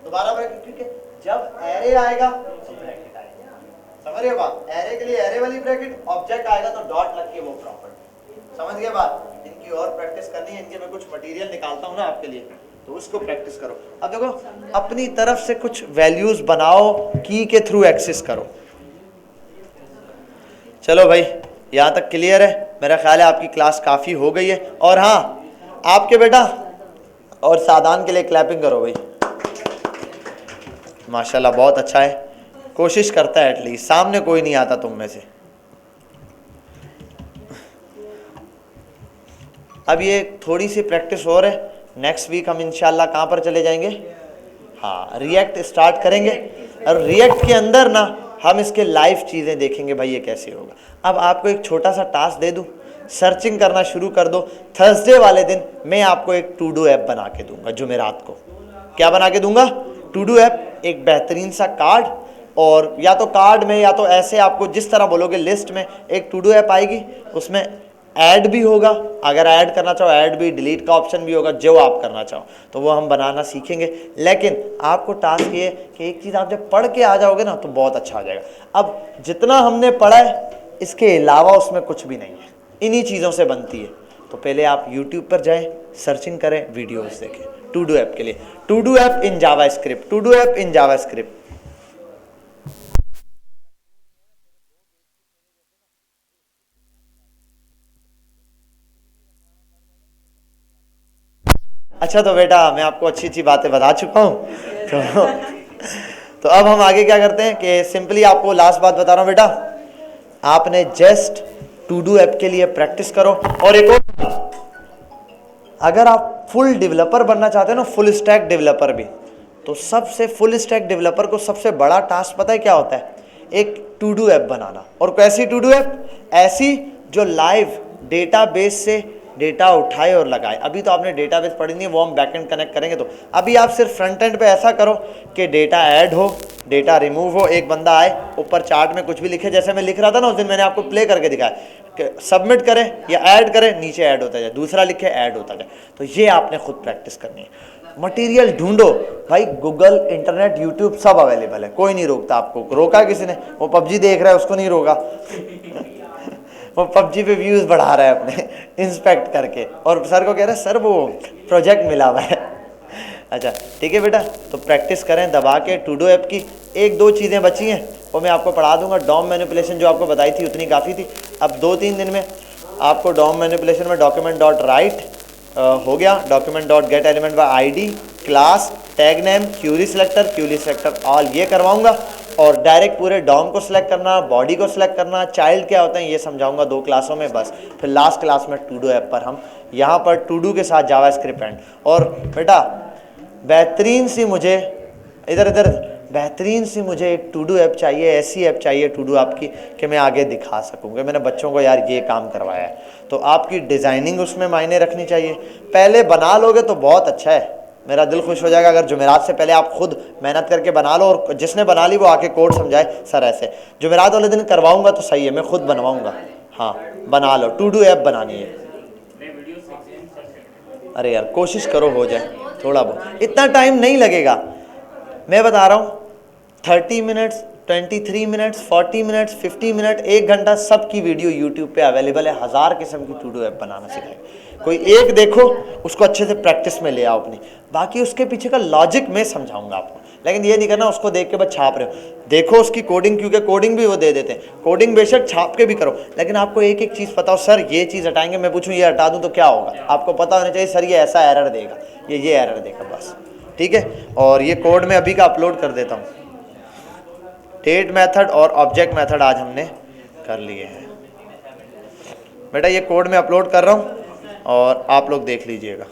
दोबारा ब्रैकेट, क्योंकि जब एरे आएगा तो ब्रैकेट आएगा। समझ रहे हो बात? एरे के लिए एरे वाली ब्रैकेट, ऑब्जेक्ट आएगा तो डॉट लग के वो प्रॉपर्टी। समझ गए बात? इनकी और प्रैक्टिस करनी है, इनके मैं कुछ मटेरियल निकालता हूँ ना आपके लिए, तो उसको प्रैक्टिस करो। अब देखो अपनी तरफ से कुछ वैल्यूज बनाओ, की के थ्रू एक्सेस करो। चलो भाई, यहाँ तक क्लियर है? मेरा ख्याल है आपकी क्लास काफ़ी हो गई है। और हाँ, आपके बेटा और सादान के लिए क्लैपिंग करो भाई, माशाल्लाह बहुत अच्छा है, कोशिश करता है एटलीस्ट, सामने कोई नहीं आता तुम में से। अब ये थोड़ी सी प्रैक्टिस और है, नेक्स्ट वीक हम इंशाल्लाह कहाँ पर चले जाएंगे? हाँ, रिएक्ट स्टार्ट करेंगे, और रिएक्ट के अंदर ना हम इसके लाइव चीज़ें देखेंगे भाई, ये कैसे होगा। अब आपको एक छोटा सा टास्क दे दूँ, सर्चिंग करना शुरू कर दो। थर्सडे वाले दिन मैं आपको एक टू डू ऐप बना के दूंगा, जुमेरात को। क्या बना के दूंगा? टू डू ऐप, एक बेहतरीन सा कार्ड, और या तो कार्ड में या तो ऐसे आपको जिस तरह बोलोगे लिस्ट में एक टू डू ऐप आएगी, उसमें ऐड भी होगा, अगर ऐड करना चाहो ऐड भी, डिलीट का ऑप्शन भी होगा, जो आप करना चाहो तो वो हम बनाना सीखेंगे। लेकिन आपको टास्क ये कि एक चीज़ आप जब पढ़ के आ जाओगे ना तो बहुत अच्छा हो जाएगा। अब जितना हमने पढ़ा है इसके अलावा उसमें कुछ भी नहीं है, इन्हीं चीज़ों से बनती है। तो पहले आप YouTube पर जाएं, सर्चिंग करें, वीडियोस देखें टू डू ऐप के लिए, to do app in JavaScript, to do app in JavaScript. अच्छा तो बेटा मैं आपको अच्छी अच्छी बातें बता चुका हूँ, तो अब हम आगे क्या करते हैं कि सिंपली आपको लास्ट बात बता रहा हूँ बेटा, आपने जस्ट टू डू ऐप के लिए प्रैक्टिस करो। और एक और, अगर आप फुल डेवलपर बनना चाहते हो ना, फुल स्टैक डेवलपर भी, तो सबसे फुल स्टैक डेवलपर को सबसे बड़ा टास्क पता है क्या होता है? एक टू डू ऐप बनाना। और कैसी टू डू ऐप? ऐसी जो लाइव डेटाबेस से डेटा उठाए और लगाए। अभी तो आपने डेटाबेस पढ़ी नहीं है, वो हम बैकएंड कनेक्ट करेंगे। तो अभी आप सिर्फ फ्रंट एंड पे ऐसा करो कि डेटा ऐड हो, डेटा रिमूव हो, एक बंदा आए ऊपर चार्ट में कुछ भी लिखे, जैसे मैं लिख रहा था ना उस दिन, मैंने आपको प्ले करके दिखाया कि सबमिट करें या ऐड करें, नीचे ऐड होता जाए, दूसरा लिखे ऐड होता जाए। तो ये आपने खुद प्रैक्टिस करनी है। मटेरियल ढूंढो भाई, गूगल, इंटरनेट, यूट्यूब सब अवेलेबल है, कोई नहीं रोकता आपको। रोका किसी ने? वो पबजी देख रहा है उसको नहीं रोका वो पबजी पे व्यूज बढ़ा रहा है अपने इंस्पेक्ट करके, और सर को कह रहा है सर वो प्रोजेक्ट मिला हुआ है अच्छा ठीक है बेटा, तो प्रैक्टिस करें दबा के। टू डू ऐप की एक दो चीज़ें बची हैं वो मैं आपको पढ़ा दूंगा। डॉम मैनिपुलेशन जो आपको बताई थी उतनी काफ़ी थी। अब 2-3 दिन में आपको डॉम मैनिपुलेशन में डॉक्यूमेंट डॉट राइट हो गया, document dot gate element by ID, class, tag name, Curie selector all ये करवाऊंगा, और डायरेक्ट पूरे डॉम को सिलेक्ट करना, बॉडी को सिलेक्ट करना, चाइल्ड क्या होता है ये समझाऊंगा 2 क्लासों में बस। फिर लास्ट क्लास में टू डू ऐप पर हम यहाँ पर टू डू के साथ जावास्क्रिप्ट एंड। और बेटा बेहतरीन सी मुझे बेहतरीन सी मुझे एक टू डू ऐप चाहिए, ऐसी ऐप चाहिए टू डू आपकी कि मैं आगे दिखा सकूँ कि मैंने बच्चों को यार ये काम करवाया है। तो आपकी डिज़ाइनिंग उसमें मायने रखनी चाहिए। पहले बना लोगे तो बहुत अच्छा है, मेरा दिल खुश हो जाएगा अगर जुमेरात से पहले आप खुद मेहनत करके बना लो, और जिसने बना ली वो आके कोड समझाए सर ऐसे। जुमेरात वाले दिन करवाऊंगा तो सही है, मैं खुद बनवाऊंगा। हाँ बना लो, टू डू ऐप बनानी है। अरे यार कोशिश करो हो जाए थोड़ा बहुत, इतना टाइम नहीं लगेगा। मैं बता रहा हूँ 30 मिनट्स, 23 मिनट्स, 40 मिनट्स, 50 मिनट, 1 घंटा सबकी वीडियो यूट्यूब पे अवेलेबल है। 1000 किस्म की टू डू ऐप बनाना सिखाएगा। कोई एक देखो, उसको अच्छे से प्रैक्टिस में ले आओ अपनी, बाकी उसके पीछे का लॉजिक मैं समझाऊंगा आपको। लेकिन ये नहीं करना उसको देख के बस छाप रहे हो। देखो उसकी कोडिंग, क्योंकि कोडिंग भी वो दे देते हैं, कोडिंग बेशक छाप के भी करो, लेकिन आपको एक एक चीज़ पता हो। सर ये चीज़ हटाएंगे, मैं पूछूं ये हटा दूं तो क्या होगा, आपको पता होना चाहिए। सर ये ऐसा एरर देगा, ये एरर देगा, बस ठीक है। और ये कोड मैं अभी का अपलोड कर देता हूँ। डेट मेथड और ऑब्जेक्ट मेथड आज हमने कर लिए हैं बेटा। ये कोड मैं अपलोड कर रहा हूँ और आप लोग देख लीजिएगा।